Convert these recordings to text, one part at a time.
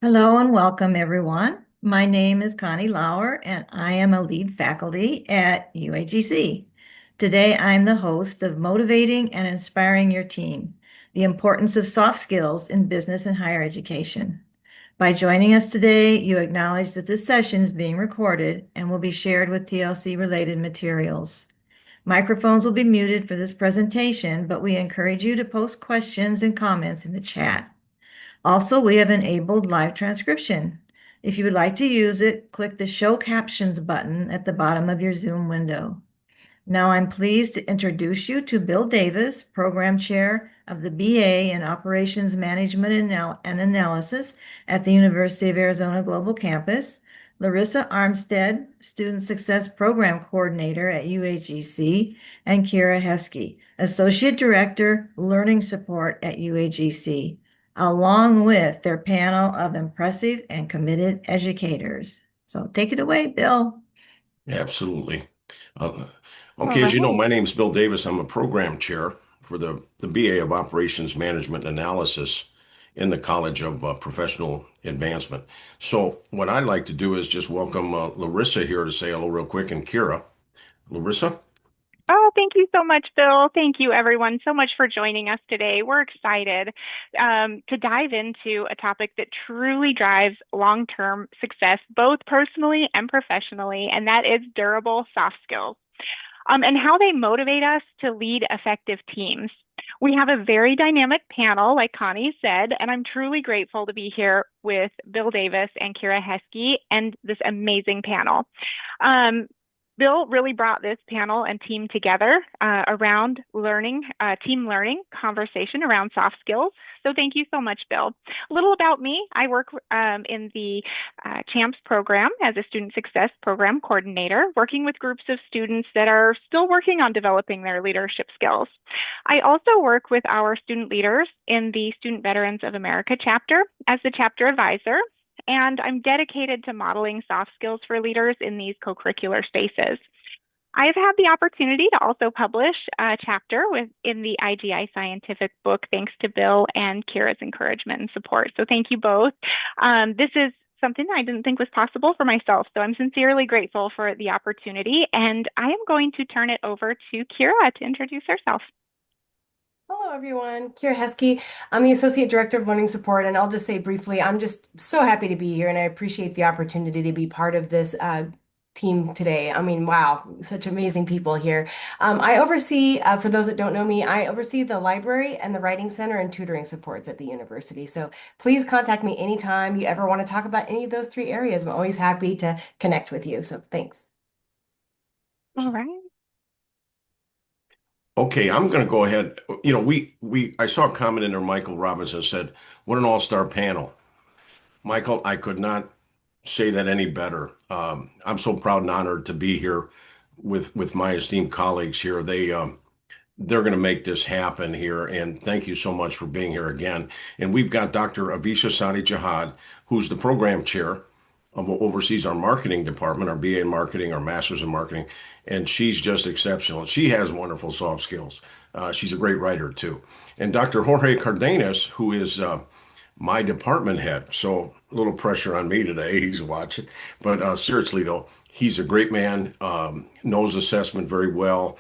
Hello and welcome, everyone. My name is Connie Lauer, and I am a lead faculty at UAGC. Today, I'm the host of Motivating and Inspiring Your Team, the importance of soft skills in business and higher education. By joining us today, you acknowledge that this session is being recorded and will be shared with TLC-related materials. Microphones will be muted for this presentation, but we encourage you to post questions and comments in the chat. Also, we have enabled live transcription. If you would like to use it, click the Show Captions button at the bottom of your Zoom window. Now I'm pleased to introduce you to Bill Davis, Program Chair of the BA in Operations Management and Analysis at the University of Arizona Global Campus, Larissa Armstead, Student Success Program Coordinator at UAGC, and Kira Heskey, Associate Director, Learning Support at UAGC, along with their panel of impressive and committed educators. So take it away, Bill. Absolutely. Uh, All okay, as you know, right. my name is Bill Davis. I'm a program chair for the BA of Operations Management and Analysis in the College of Professional Advancement. So what I'd like to do is just welcome Larissa here to say hello real quick, and Kira. Larissa? Oh, thank you so much, Bill. Thank you, everyone, so much for joining us today. We're excited to dive into a topic that truly drives long-term success, both personally and professionally, and that is durable soft skills, and how they motivate us to lead effective teams. We have a very dynamic panel, like Connie said, and I'm truly grateful to be here with Bill Davis and Kira Heskey and this amazing panel. Um, Bill really brought this panel and team together around learning, team learning, conversation around soft skills. So thank you so much, Bill. A little about me. I work in the CHAMPS program as a student success program coordinator, working with groups of students that are still working on developing their leadership skills. I also work with our student leaders in the Student Veterans of America chapter as the chapter advisor, and I'm dedicated to modeling soft skills for leaders in these co-curricular spaces. I've had the opportunity to also publish a chapter in the IGI Scientific book, thanks to Bill and Kira's encouragement and support. So thank you both. This is something I didn't think was possible for myself, so I'm sincerely grateful for the opportunity. And I am going to turn it over to Kira to introduce herself. Hello, everyone. Kira Heskey. I'm the Associate Director of Learning Support, and I'll just say briefly, I'm just so happy to be here, and I appreciate the opportunity to be part of this team today. I mean, wow, such amazing people here. I oversee, for those that don't know me, I oversee the library and the writing center and tutoring supports at the university. So please contact me anytime you ever want to talk about any of those three areas. I'm always happy to connect with you. So thanks. All right. Okay, I'm going to go ahead. You know, I saw a comment in there. Michael Robinson said, "What an all-star panel." Michael, I could not say that any better. I'm so proud and honored to be here with my esteemed colleagues here. They're going to make this happen here, and thank you so much for being here again. And we've got Dr. Avisha Sadi Jihad, who's the program chair of what oversees our marketing department, our BA in marketing, our master's in marketing, and she's just exceptional. She has wonderful soft skills. She's a great writer too. And Dr. Jorge Cardenas, who is my department head. So a little pressure on me today. He's watching. But seriously, though, he's a great man, knows assessment very well,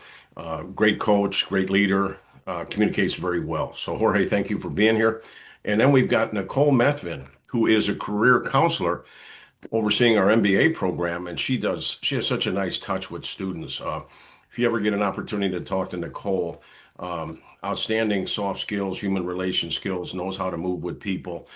great coach, great leader, communicates very well. So, Jorge, thank you for being here. And then we've got Nicole Methvin, who is a career counselor overseeing our MBA program, and she has such a nice touch with students. If you ever get an opportunity to talk to Nicole, outstanding soft skills, human relation skills, knows how to move with people.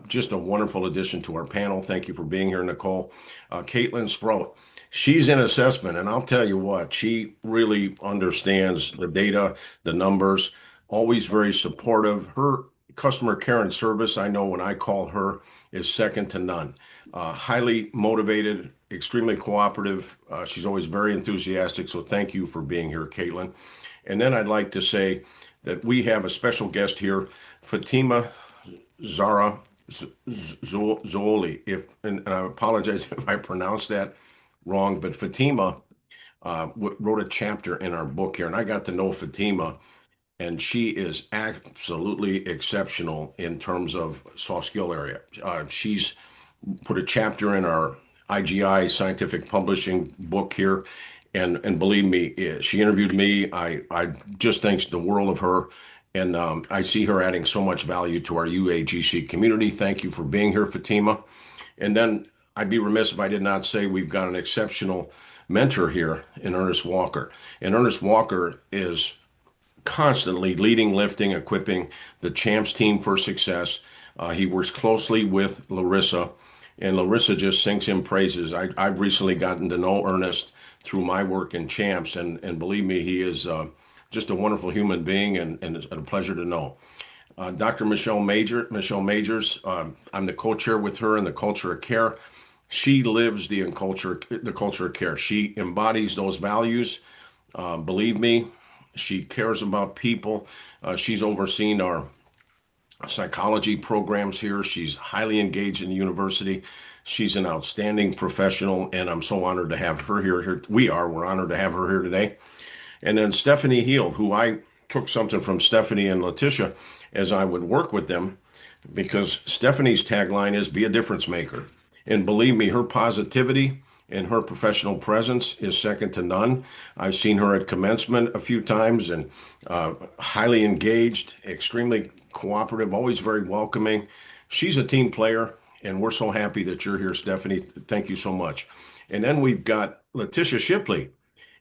Just a wonderful addition to our panel. Thank you for being here, Nicole. Caitlin Sprout, she's in assessment, and I'll tell you what, she really understands the data, the numbers, always very supportive. Her customer care and service, I know when I call her, is second to none. Highly motivated, extremely cooperative. She's always very enthusiastic. So thank you for being here, Caitlin. And then I'd like to say that we have a special guest here, Fatima Zara Zoli. And I apologize if I pronounced that wrong, but Fatima wrote a chapter in our book here, and I got to know Fatima, and she is absolutely exceptional in terms of soft skill area. She's put a chapter in our IGI scientific publishing book here. And believe me, she interviewed me. I just think the world of her. And I see her adding so much value to our UAGC community. Thank you for being here, Fatima. And then I'd be remiss if I did not say we've got an exceptional mentor here in Ernest Walker. And Ernest Walker is constantly leading, lifting, equipping the champs team for success. He works closely with Larissa, and Larissa just sings him praises. I've recently gotten to know Ernest through my work in champs, and believe me, he is just a wonderful human being and it's a pleasure to know. Dr. Michelle Majors, I'm the co-chair with her in the culture of care. She lives the culture of care. She embodies those values. Believe me, she cares about people. She's overseen our psychology programs here. She's highly engaged in the university. She's an outstanding professional, and I'm so honored to have her here. We're honored to have her here today. And then Stephanie Heald, who I took something from Stephanie and Letitia as I would work with them, because Stephanie's tagline is be a difference maker. And believe me, her positivity and her professional presence is second to none. I've seen her at commencement a few times and highly engaged, extremely cooperative, always very welcoming. She's a team player, and we're so happy that you're here, Stephanie. Thank you so much. And then we've got Letitia Shipley.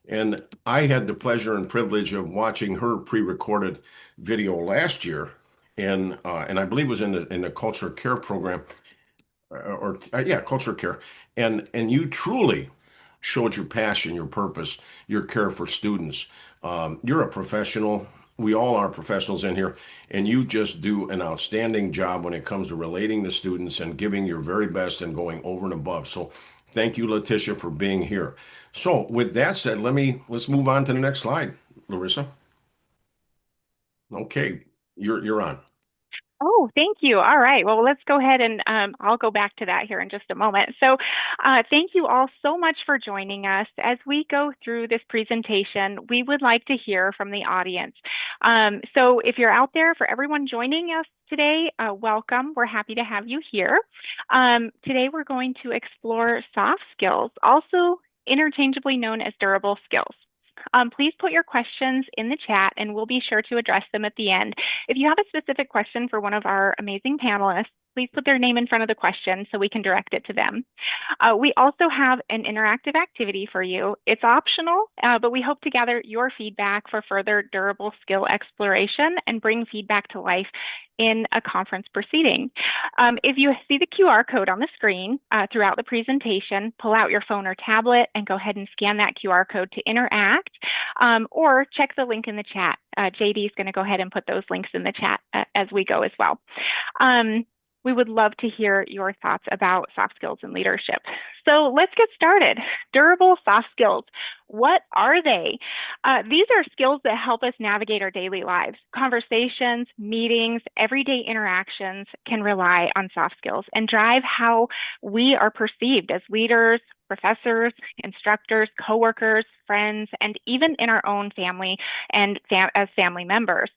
And I had the pleasure and privilege of watching her pre-recorded video last year, and I believe it was in the culture care program, yeah, culture care, and you truly showed your passion, your purpose, your care for students. You're a professional. We all are professionals in here, and you just do an outstanding job when it comes to relating to students and giving your very best and going over and above. So thank you, Letitia, for being here. So with that said, let's move on to the next slide, Larissa. Okay, you're on. Oh, thank you. All right. Well, let's go ahead and I'll go back to that here in just a moment. So thank you all so much for joining us. As we go through this presentation, we would like to hear from the audience. So if you're out there, for everyone joining us today, welcome. We're happy to have you here. Today, we're going to explore soft skills, also interchangeably known as durable skills. Please put your questions in the chat and we'll be sure to address them at the end. If you have a specific question for one of our amazing panelists, please put their name in front of the question so we can direct it to them. We also have an interactive activity for you. It's optional, but we hope to gather your feedback for further durable skill exploration and bring feedback to life in a conference proceeding. If you see the QR code on the screen throughout the presentation, pull out your phone or tablet and go ahead and scan that QR code to interact, or check the link in the chat. JD is going to go ahead and put those links in the chat as we go as well. We would love to hear your thoughts about soft skills and leadership. So let's get started. Durable soft skills. What are they? These are skills that help us navigate our daily lives. Conversations, meetings, everyday interactions can rely on soft skills and drive how we are perceived as leaders, professors, instructors, coworkers, friends, and even in our own family and as family members.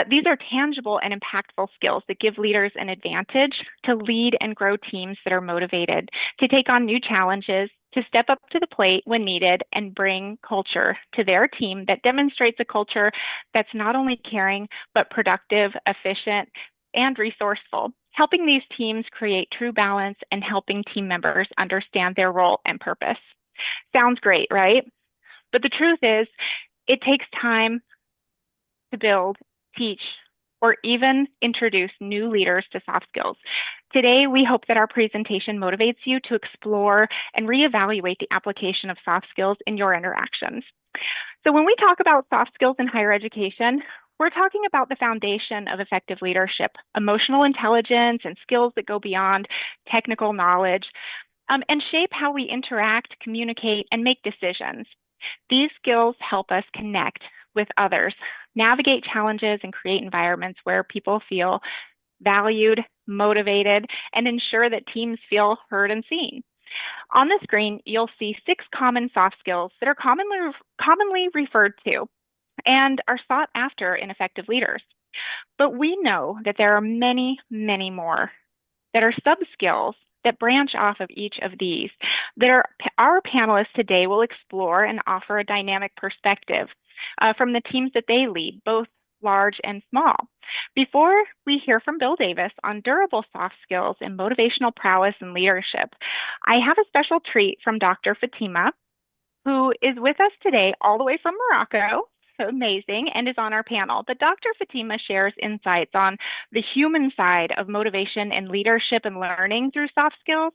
These are tangible and impactful skills that give leaders an advantage to lead and grow teams that are motivated to take on new challenges, to step up to the plate when needed, and bring culture to their team that demonstrates a culture that's not only caring, but productive, efficient, and resourceful, helping these teams create true balance and helping team members understand their role and purpose. Sounds great, right? But the truth is, it takes time to build, teach, or even introduce new leaders to soft skills. Today, we hope that our presentation motivates you to explore and reevaluate the application of soft skills in your interactions. So when we talk about soft skills in higher education, we're talking about the foundation of effective leadership, emotional intelligence, and skills that go beyond technical knowledge, and shape how we interact, communicate, and make decisions. These skills help us connect with others, navigate challenges, and create environments where people feel valued, motivated, and ensure that teams feel heard and seen. On the screen, you'll see 6 common soft skills that are commonly referred to and are sought after in effective leaders. But we know that there are many, many more that are sub-skills that branch off of each of these that our panelists today will explore and offer a dynamic perspective from the teams that they lead, both large and small. Before we hear from Bill Davis on durable soft skills and motivational prowess and leadership, I have a special treat from Dr. Fatima, who is with us today all the way from Morocco. So amazing, and is on our panel. But Dr. Fatima shares insights on the human side of motivation and leadership and learning through soft skills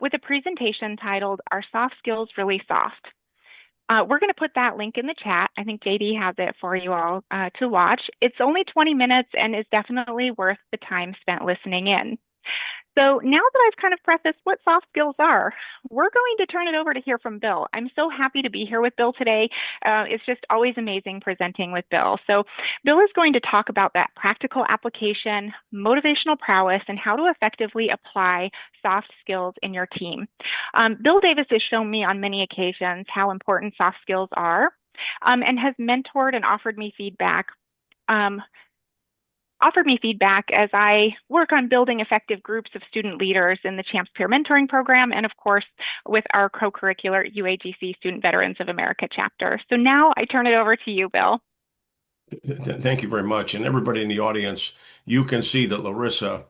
with a presentation titled, Are Soft Skills Really Soft? We're going to put that link in the chat. I think JD has it for you all to watch. It's only 20 minutes and is definitely worth the time spent listening in. So now that I've kind of prefaced what soft skills are, we're going to turn it over to hear from Bill. I'm so happy to be here with Bill today. It's just always amazing presenting with Bill. So Bill is going to talk about that practical application, motivational prowess, and how to effectively apply soft skills in your team. Bill Davis has shown me on many occasions how important soft skills are and has mentored and offered me feedback as I work on building effective groups of student leaders in the Champs Peer Mentoring Program, and of course, with our co-curricular UAGC Student Veterans of America chapter. So now I turn it over to you, Bill. Thank you very much. And everybody in the audience, you can see that Larissa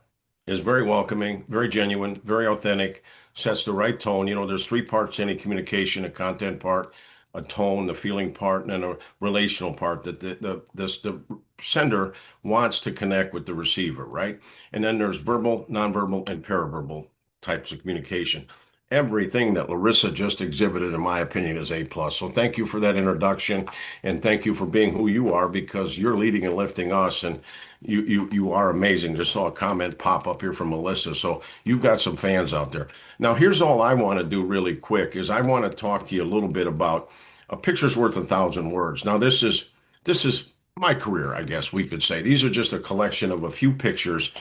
is very welcoming, very genuine, very authentic, sets the right tone. You know, there's three parts to any communication: a content part, a tone, the feeling part, and a relational part that the sender wants to connect with the receiver, right? And then there's verbal, nonverbal, and paraverbal types of communication. Everything that Larissa just exhibited, in my opinion, is A plus. So thank you for that introduction, and thank you for being who you are, because you're leading and lifting us, and you are amazing. Just saw a comment pop up here from Melissa, so you've got some fans out there. Now, here's all I want to do really quick is I want to talk to you a little bit about a picture's worth 1,000 words. Now, this is my career, I guess we could say. These are just a collection of a few pictures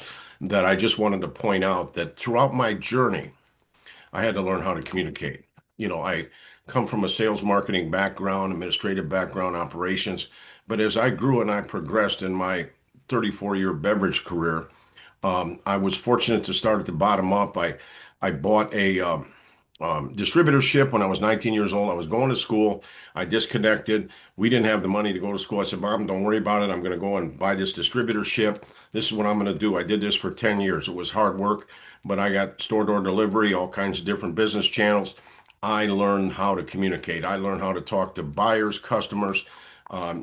that I just wanted to point out that throughout my journey, I had to learn how to communicate. You know, I come from a sales marketing background, administrative background, operations. But as I grew and I progressed in my 34-year beverage career, I was fortunate to start at the bottom up. I bought a distributorship when I was 19 years old. I was going to school. I disconnected. We didn't have the money to go to school. I said, Mom, don't worry about it. I'm going to go and buy this distributorship. This is what I'm going to do. I did this for 10 years. It was hard work, but I got store door delivery, all kinds of different business channels. I learned how to communicate. I learned how to talk to buyers, customers,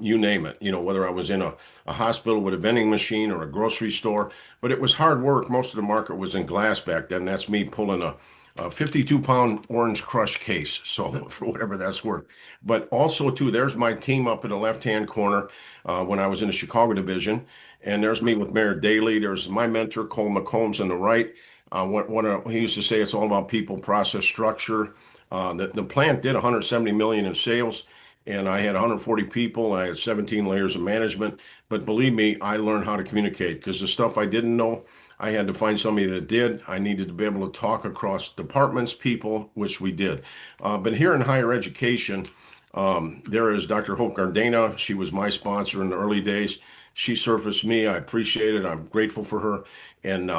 you name it, you know, whether I was in a hospital with a vending machine or a grocery store, but it was hard work. Most of the market was in glass back then. That's me pulling a 52-pound orange crush case, so for whatever that's worth. But also, too, there's my team up in the left-hand corner when I was in the Chicago division, and there's me with Mayor Daley. There's my mentor, Cole McCombs, on the right. He used to say it's all about people, process, structure. The plant did 170 million in sales, and I had 140 people. I had 17 layers of management. But believe me, I learned how to communicate, because the stuff I didn't know, I had to find somebody that did. I needed to be able to talk across departments, people, which we did. But here in higher education, there is Dr. Hope Gardena. She was my sponsor in the early days. She surfaced me. I appreciate it. I'm grateful for her. And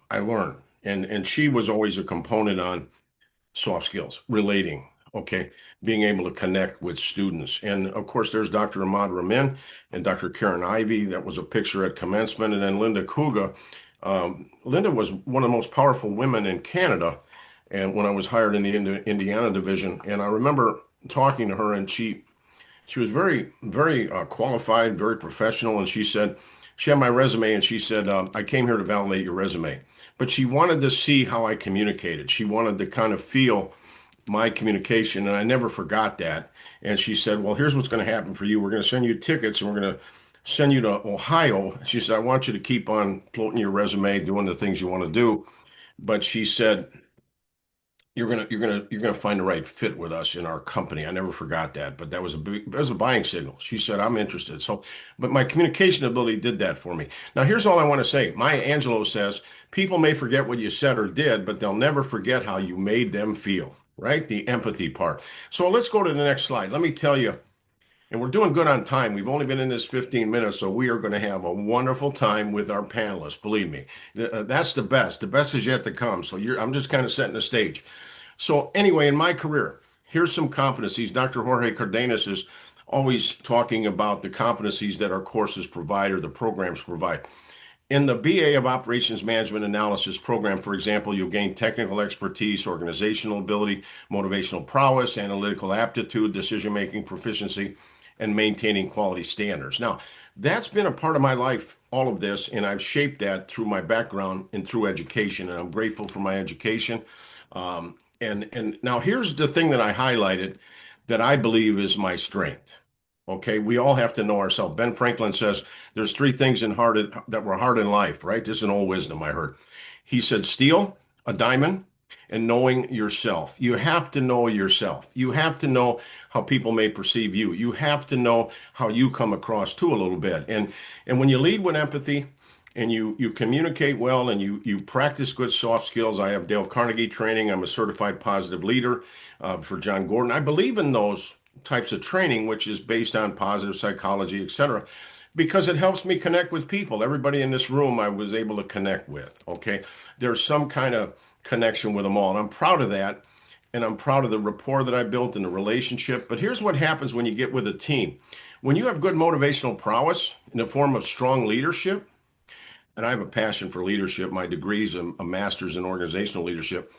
I learned. And she was always a component on soft skills, relating, okay, being able to connect with students. And of course, there's Dr. Ahmad Ramin and Dr. Karen Ivey. That was a picture at commencement. And then Linda Kuga. Linda was one of the most powerful women in Canada. And when I was hired in the Indiana division, and I remember talking to her, and she was very, very qualified, very professional. And she said, she had my resume, and she said, I came here to validate your resume. But she wanted to see how I communicated. She wanted to kind of feel my communication, and I never forgot that. And she said, well, here's what's going to happen for you. We're going to send you tickets, and we're going to send you to Ohio. She said, I want you to keep on floating your resume, doing the things you want to do. But she said, you're gonna find the right fit with us in our company. I never forgot that, but that was a buying signal. She said, I'm interested. So, but my communication ability did that for me. Now, here's all I want to say. Maya Angelou says, people may forget what you said or did, but they'll never forget how you made them feel, right? The empathy part. So let's go to the next slide. Let me tell you, And we're doing good on time. We've only been in this 15 minutes, so we are going to have a wonderful time with our panelists. Believe me, that's the best. The best is yet to come. So I'm just kind of setting the stage. So anyway, in my career, here's some competencies. Dr. Jorge Cardenas is always talking about the competencies that our courses provide or the programs provide. In the BA of Operations Management Analysis program, for example, you'll gain technical expertise, organizational ability, motivational prowess, analytical aptitude, decision-making proficiency, and maintaining quality standards. Now, that's been a part of my life, all of this, and I've shaped that through my background and through education, and I'm grateful for my education. And now here's the thing that I highlighted that I believe is my strength. Okay, we all have to know ourselves. Ben Franklin says there's three things that were hard in life, right? This is an old wisdom I heard. He said steel, a diamond, and knowing yourself. You have to know yourself. You have to know how people may perceive you. You have to know how you come across too a little bit. And when you lead with empathy and you communicate well and you practice good soft skills. I have Dale Carnegie training. I'm a certified positive leader for John Gordon. I believe in those types of training, which is based on positive psychology, etc., because it helps me connect with people. Everybody in this room I was able to connect with. Okay. There's some kind of connection with them all. And I'm proud of that. And I'm proud of the rapport that I built in the relationship. But here's what happens when you get with a team. When you have good motivational prowess in the form of strong leadership, and I have a passion for leadership. My degree is a master's in organizational leadership.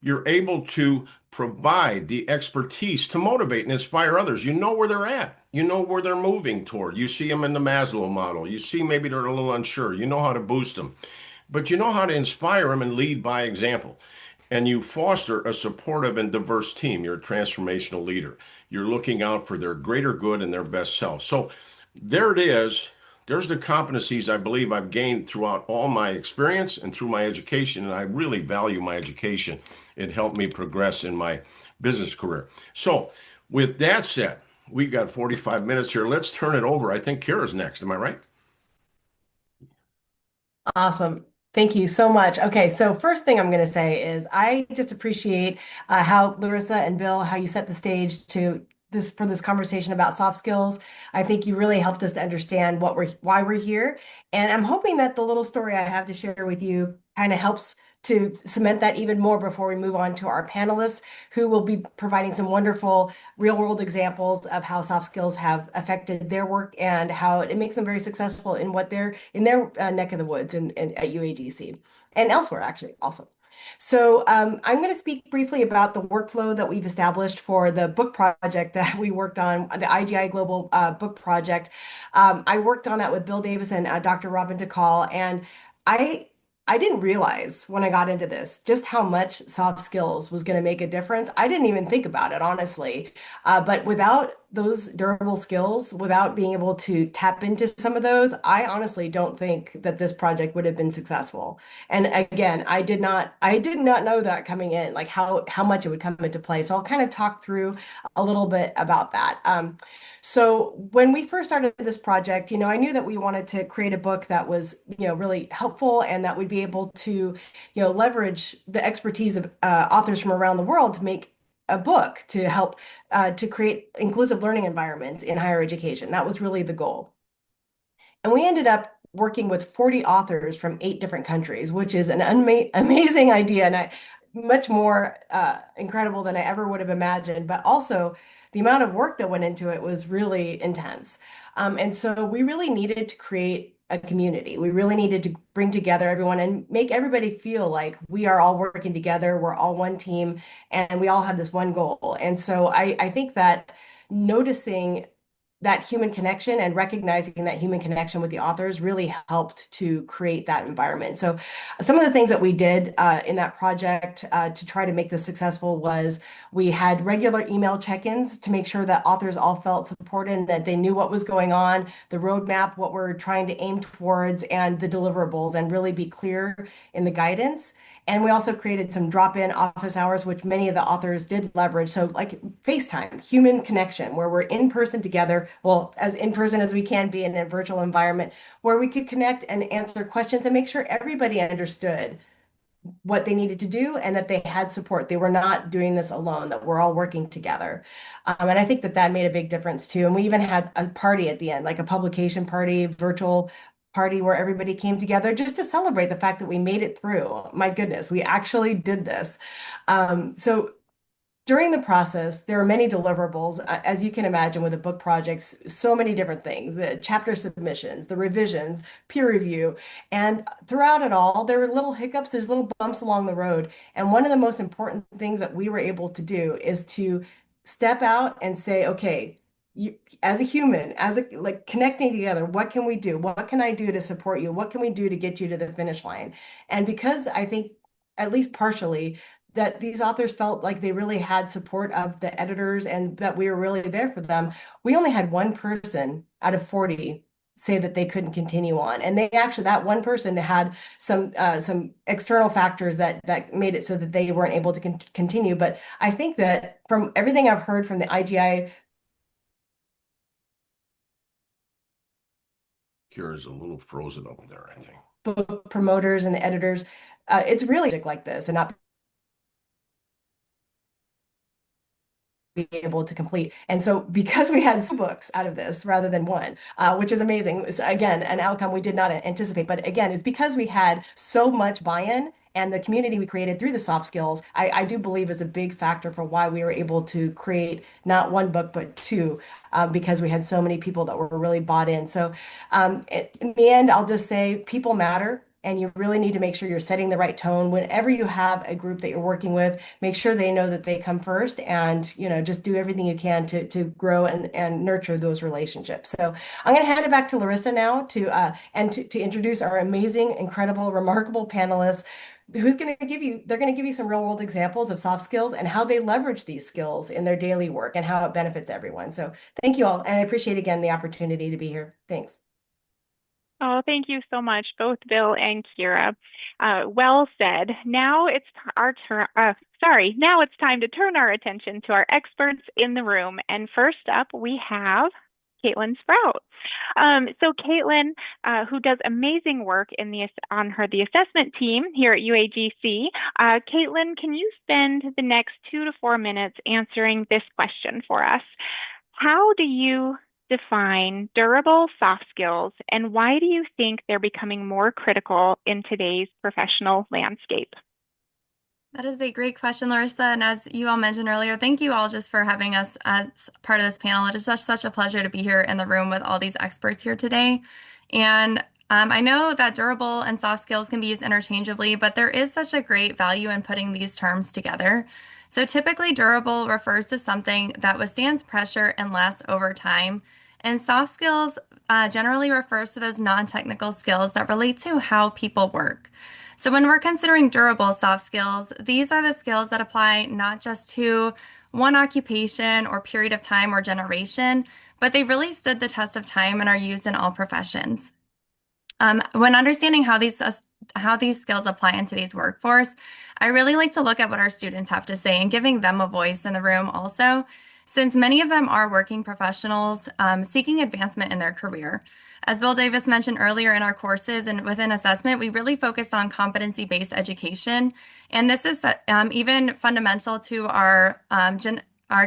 You're able to provide the expertise to motivate and inspire others. You know where they're at. You know where they're moving toward. You see them in the Maslow model. You see maybe they're a little unsure. You know how to boost them, but you know how to inspire them and lead by example. And you foster a supportive and diverse team. You're a transformational leader. You're looking out for their greater good and their best self. So there it is. There's the competencies I believe I've gained throughout all my experience and through my education. And I really value my education. It helped me progress in my business career. So, with that said, we got 45 minutes here. Let's turn it over. I think Kara's next. Am I right? Awesome. Thank you so much. Okay, so first thing I'm going to say is I just appreciate how Larissa and Bill, how you set the stage to this for this conversation about soft skills. I think you really helped us to understand why we're here, and I'm hoping that the little story I have to share with you kind of helps to cement that even more before we move on to our panelists, who will be providing some wonderful real world examples of how soft skills have affected their work and how it makes them very successful in what they're in their neck of the woods at UAGC and elsewhere, actually, also. So I'm going to speak briefly about the workflow that we've established for the book project that we worked on, the IGI Global Book Project. I worked on that with Bill Davis and Dr. Robin DeCall, and I I didn't realize when I got into this just how much soft skills was going to make a difference. I didn't even think about it, honestly. But without those durable skills, without being able to tap into some of those, I honestly don't think that this project would have been successful. And again, I did not know that coming in, like how much it would come into play. So I'll kind of talk through a little bit about that. So when we first started this project, I knew that we wanted to create a book that was, really helpful and that would be able to, leverage the expertise of authors from around the world to make a book to help to create inclusive learning environments in higher education. That was really the goal. And we ended up working with 40 authors from 8 different countries, which is an amazing idea and much more incredible than I ever would have imagined. But also, the amount of work that went into it was really intense. And so we really needed to create a community. We really needed to bring together everyone and make everybody feel like we are all working together, we're all one team, and we all have this one goal. And so I think that noticing that human connection and recognizing that human connection with the authors really helped to create that environment. So some of the things that we did in that project to try to make this successful was we had regular email check-ins to make sure that authors all felt supported and that they knew what was going on, the roadmap, what we're trying to aim towards, and the deliverables, and really be clear in the guidance. And we also created some drop-in office hours, which many of the authors did leverage. So like FaceTime, human connection, where we're in person together, well, as in person as we can be in a virtual environment, where we could connect and answer questions and make sure everybody understood what they needed to do and that they had support. They were not doing this alone, that we're all working together. And I think that that made a big difference too. And we even had a party at the end, like a publication party, virtual party where everybody came together just to celebrate the fact that we made it through. My goodness, we actually did this. So during the process, there are many deliverables, as you can imagine, with the book projects, so many different things, the chapter submissions, the revisions, peer review. And throughout it all, there were little hiccups, there's little bumps along the road. And one of the most important things that we were able to do is to step out and say, okay, you, as a human, as a like connecting together, what can we do? What can I do to support you? What can we do to get you to the finish line? And because I think, at least partially, that these authors felt like they really had support of the editors and that we were really there for them. We only had one person out of 40 say that they couldn't continue on. And they actually, that one person had some external factors that made it so that they weren't able to continue. But I think that from everything I've heard from the IGI, Kira's a little frozen up there, I think. book promoters and the editors, it's really like this and not be able to complete. And so because we had two books out of this rather than one, which is amazing. It's, again, an outcome we did not anticipate. But again, it's because we had so much buy-in and the community we created through the soft skills, I do believe is a big factor for why we were able to create not one book, but two, because we had so many people that were really bought in. So in the end, I'll just say people matter. And you really need to make sure you're setting the right tone. Whenever you have a group that you're working with, make sure they know that they come first and, just do everything you can to grow and nurture those relationships. So I'm going to hand it back to Larissa now to introduce our amazing, incredible, remarkable panelists they're going to give you some real world examples of soft skills and how they leverage these skills in their daily work and how it benefits everyone. So thank you all. And I appreciate again the opportunity to be here. Thanks. Oh, thank you so much, both Bill and Kira. Well said. Now it's our turn. Now it's time to turn our attention to our experts in the room. And first up, we have Caitlin Sprout. So Caitlin, who does amazing work the assessment team here at UAGC. Caitlin, can you spend the next 2 to 4 minutes answering this question for us? How do you define durable soft skills, and why do you think they're becoming more critical in today's professional landscape? That is a great question, Larissa. And as you all mentioned earlier, thank you all just for having us as part of this panel. It is such a pleasure to be here in the room with all these experts here today. And I know that durable and soft skills can be used interchangeably, but there is such a great value in putting these terms together. So typically durable refers to something that withstands pressure and lasts over time. And soft skills generally refers to those non-technical skills that relate to how people work. So when we're considering durable soft skills, these are the skills that apply not just to one occupation or period of time or generation, but they really stood the test of time and are used in all professions. When understanding how these skills apply in today's workforce, I really like to look at what our students have to say and giving them a voice in the room also, since many of them are working professionals seeking advancement in their career. As Bill Davis mentioned earlier in our courses and within assessment, we really focus on competency-based education. And this is even fundamental to our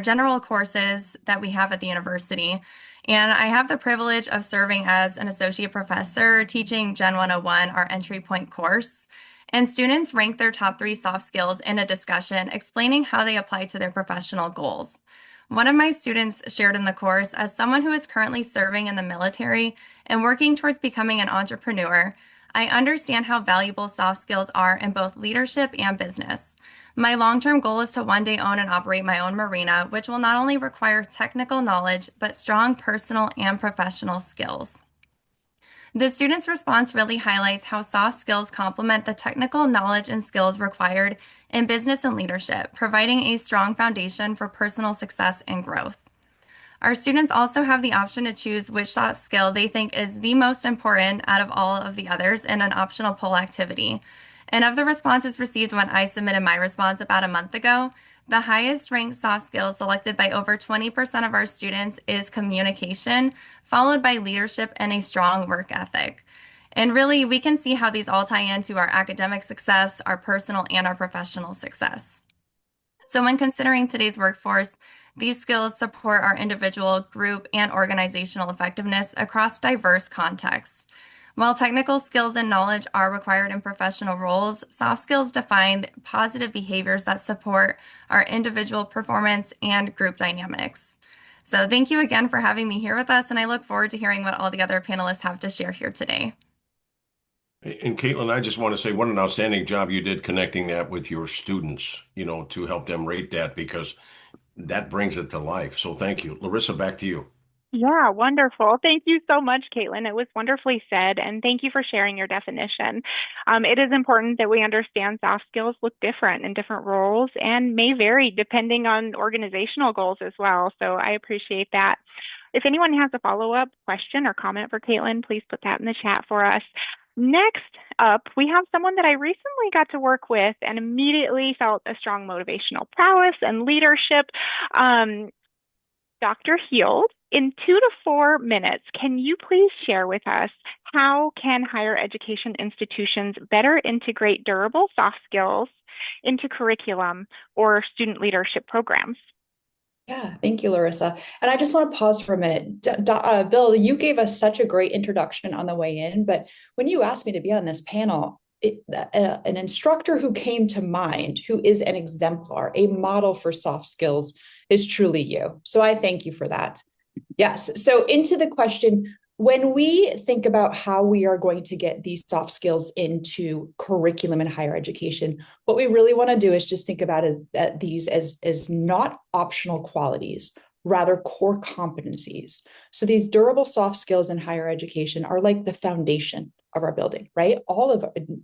general courses that we have at the university. And I have the privilege of serving as an associate professor teaching Gen 101, our entry point course. And students rank their top 3 soft skills in a discussion explaining how they apply to their professional goals. One of my students shared in the course, as someone who is currently serving in the military and working towards becoming an entrepreneur, I understand how valuable soft skills are in both leadership and business. My long-term goal is to one day own and operate my own marina, which will not only require technical knowledge, but strong personal and professional skills. The student's response really highlights how soft skills complement the technical knowledge and skills required in business and leadership, providing a strong foundation for personal success and growth. Our students also have the option to choose which soft skill they think is the most important out of all of the others in an optional poll activity. And of the responses received when I submitted my response about a month ago, the highest ranked soft skills selected by over 20% of our students is communication, followed by leadership and a strong work ethic. And really, we can see how these all tie into our academic success, our personal and our professional success. So when considering today's workforce, these skills support our individual, group, and organizational effectiveness across diverse contexts. While technical skills and knowledge are required in professional roles, soft skills define positive behaviors that support our individual performance and group dynamics. So thank you again for having me here with us, and I look forward to hearing what all the other panelists have to share here today. And Caitlin, I just want to say what an outstanding job you did connecting that with your students, to help them rate that because that brings it to life. So thank you. Larissa, back to you. Yeah, wonderful. Thank you so much, Caitlin. It was wonderfully said, and thank you for sharing your definition. It is important that we understand soft skills look different in different roles and may vary depending on organizational goals as well. So I appreciate that. If anyone has a follow-up question or comment for Caitlin, please put that in the chat for us. Next up, we have someone that I recently got to work with and immediately felt a strong motivational prowess and leadership. Dr. Heald, in 2 to 4 minutes, can you please share with us how can higher education institutions better integrate durable soft skills into curriculum or student leadership programs? Yeah, thank you, Larissa. And I just want to pause for a minute. Bill, you gave us such a great introduction on the way in, but when you asked me to be on this panel, an instructor who came to mind, who is an exemplar, a model for soft skills, is truly you. So I thank you for that. Yes. So into the question, when we think about how we are going to get these soft skills into curriculum in higher education, what we really want to do is just think about these as not optional qualities, rather core competencies. So these durable soft skills in higher education are like the foundation of our building, right?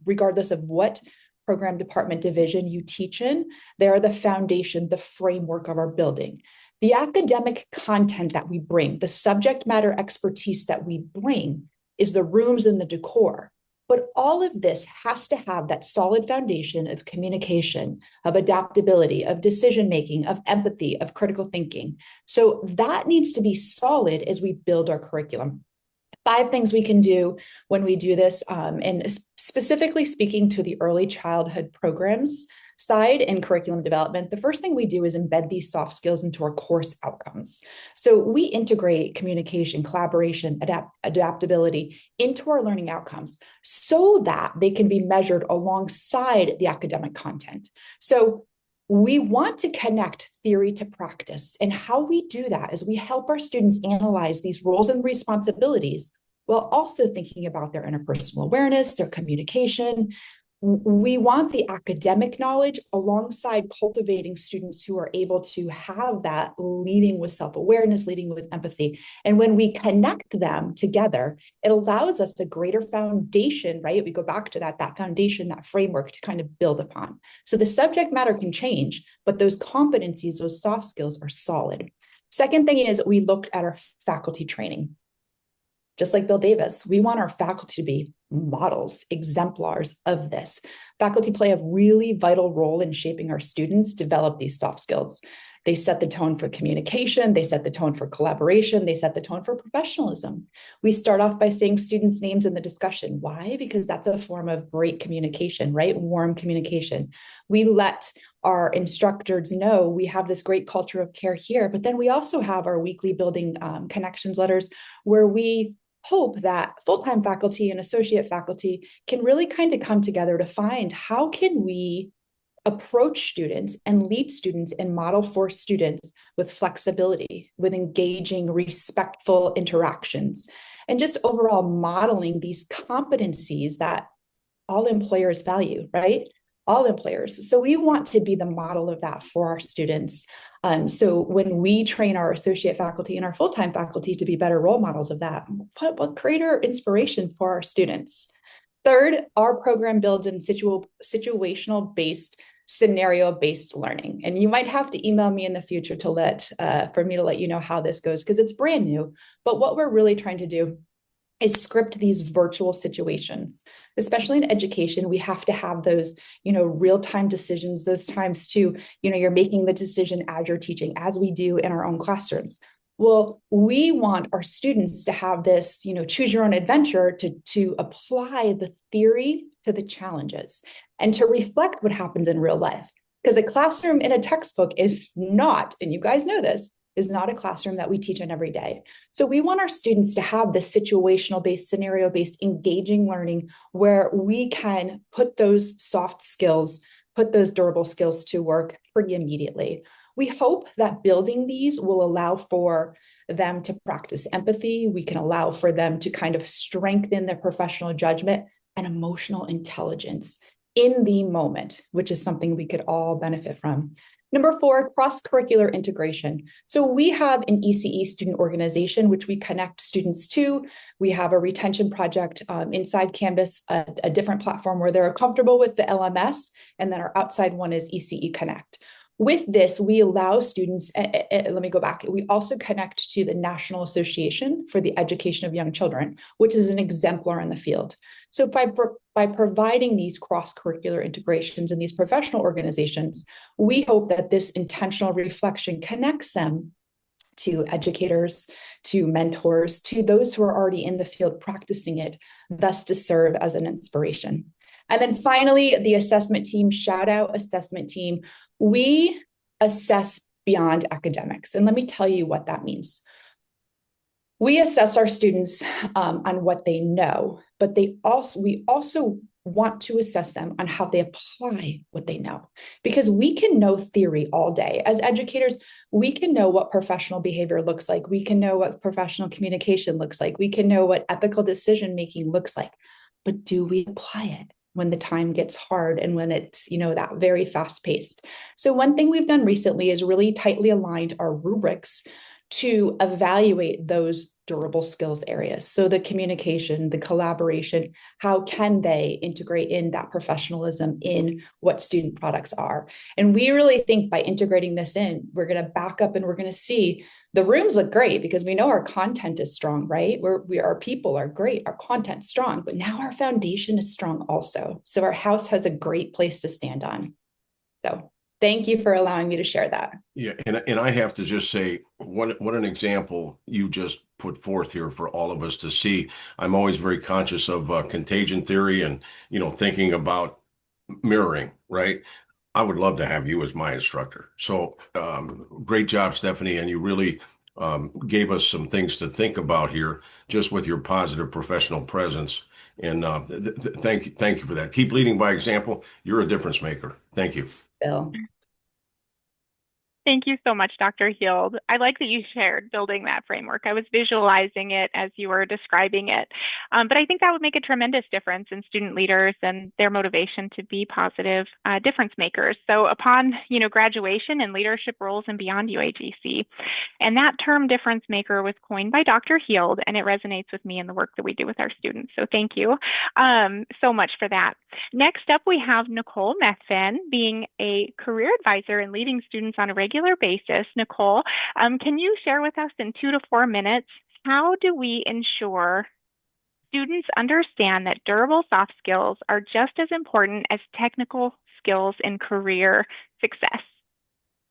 Regardless of what program, department, division you teach in, they are the foundation, the framework of our building. The academic content that we bring, the subject matter expertise that we bring is the rooms and the decor. But all of this has to have that solid foundation of communication, of adaptability, of decision-making, of empathy, of critical thinking. So that needs to be solid as we build our curriculum. 5 things we can do when we do this, and specifically speaking to the early childhood programs side in curriculum development, the first thing we do is embed these soft skills into our course outcomes. So we integrate communication, collaboration, adaptability into our learning outcomes so that they can be measured alongside the academic content. So we want to connect theory to practice. And how we do that is we help our students analyze these roles and responsibilities while also thinking about their interpersonal awareness, their communication. We want the academic knowledge alongside cultivating students who are able to have that leading with self-awareness, leading with empathy. And when we connect them together, it allows us a greater foundation, right? We go back to that foundation, that framework to kind of build upon. So the subject matter can change, but those competencies, those soft skills are solid. Second thing is we looked at our faculty training. Just like Bill Davis, we want our faculty to be models, exemplars of this. Faculty play a really vital role in shaping our students develop these soft skills. They set the tone for communication, they set the tone for collaboration, they set the tone for professionalism. We start off by saying students' names in the discussion. Why? Because that's a form of great communication, right? Warm communication. We let our instructors know we have this great culture of care here, but then we also have our weekly building connections letters where we hope that full-time faculty and associate faculty can really kind of come together to find how can we approach students and lead students and model for students with flexibility, with engaging, respectful interactions, and just overall modeling these competencies that all employers value, right? All employers. So we want to be the model of that for our students. So when we train our associate faculty and our full-time faculty to be better role models of that, what greater inspiration for our students. Third, our program builds in situational-based, scenario-based learning. And you might have to email me in the future for me to let you know how this goes, because it's brand new. But what we're really trying to do is script these virtual situations. Especially in education, we have to have those, real-time decisions, those times too, you're making the decision as you're teaching, as we do in our own classrooms. Well, we want our students to have this, choose your own adventure to apply the theory to the challenges and to reflect what happens in real life. Because a classroom in a textbook is not, and you guys know this, is not a classroom that we teach in every day. So we want our students to have this situational based, scenario based, engaging learning where we can put those soft skills, put those durable skills to work pretty immediately. We hope that building these will allow for them to practice empathy. We can allow for them to kind of strengthen their professional judgment and emotional intelligence in the moment, which is something we could all benefit from. Number 4, cross-curricular integration. So we have an ECE student organization, which we connect students to. We have a retention project inside Canvas, a different platform where they're comfortable with the LMS, and then our outside one is ECE Connect. With this, we allow students, let me go back. We also connect to the National Association for the Education of Young Children, which is an exemplar in the field. So by providing these cross-curricular integrations in these professional organizations, we hope that this intentional reflection connects them to educators, to mentors, to those who are already in the field practicing it, thus to serve as an inspiration. And then finally, the assessment team, shout out assessment team. We assess beyond academics. And let me tell you what that means. We assess our students on what they know, but we also want to assess them on how they apply what they know. Because we can know theory all day. As educators, we can know what professional behavior looks like. We can know what professional communication looks like. We can know what ethical decision-making looks like. But do we apply it when the time gets hard and when it's, that very fast-paced? So one thing we've done recently is really tightly aligned our rubrics to evaluate those durable skills areas. So the communication, the collaboration, how can they integrate in that professionalism in what student products are? And we really think by integrating this in, we're going to back up and we're going to see the rooms look great because we know our content is strong, right? Our people are great, our content's strong, but now our foundation is strong also. So our house has a great place to stand on. So thank you for allowing me to share that. Yeah, and I have to just say, what an example you just put forth here for all of us to see. I'm always very conscious of contagion theory and, thinking about mirroring, right? I would love to have you as my instructor. So great job, Stephanie. And you really gave us some things to think about here just with your positive professional presence. And thank you for that. Keep leading by example. You're a difference maker. Thank you. Bill. Thank you so much, Dr. Heald. I like that you shared building that framework. I was visualizing it as you were describing it. But I think that would make a tremendous difference in student leaders and their motivation to be positive difference makers. So upon, graduation and leadership roles and beyond UAGC, and that term difference maker was coined by Dr. Heald, and it resonates with me in the work that we do with our students. So thank you so much for that. Next up, we have Nicole Methvin, being a career advisor and leading students on a regular basis. Nicole, can you share with us in 2 to 4 minutes, how do we ensure students understand that durable soft skills are just as important as technical skills in career success?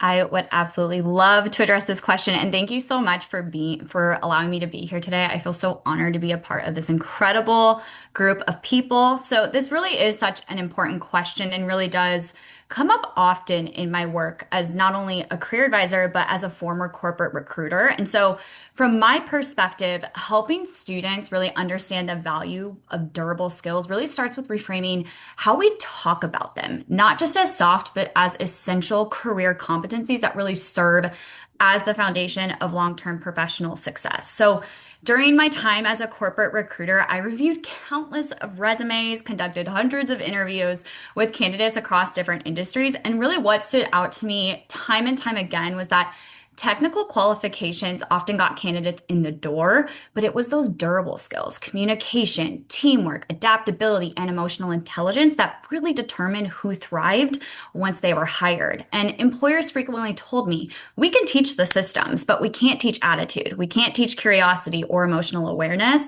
I would absolutely love to address this question, and thank you so much for allowing me to be here today. I feel so honored to be a part of this incredible group of people. So this really is such an important question and really does come up often in my work as not only a career advisor, but as a former corporate recruiter. And so from my perspective, helping students really understand the value of durable skills really starts with reframing how we talk about them, not just as soft, but as essential career competencies that really serve as the foundation of long-term professional success. So during my time as a corporate recruiter, I reviewed countless of resumes, conducted hundreds of interviews with candidates across different industries. And really what stood out to me time and time again was that technical qualifications often got candidates in the door, but it was those durable skills, communication, teamwork, adaptability, and emotional intelligence that really determined who thrived once they were hired. And employers frequently told me, we can teach the systems, but we can't teach attitude. We can't teach curiosity or emotional awareness.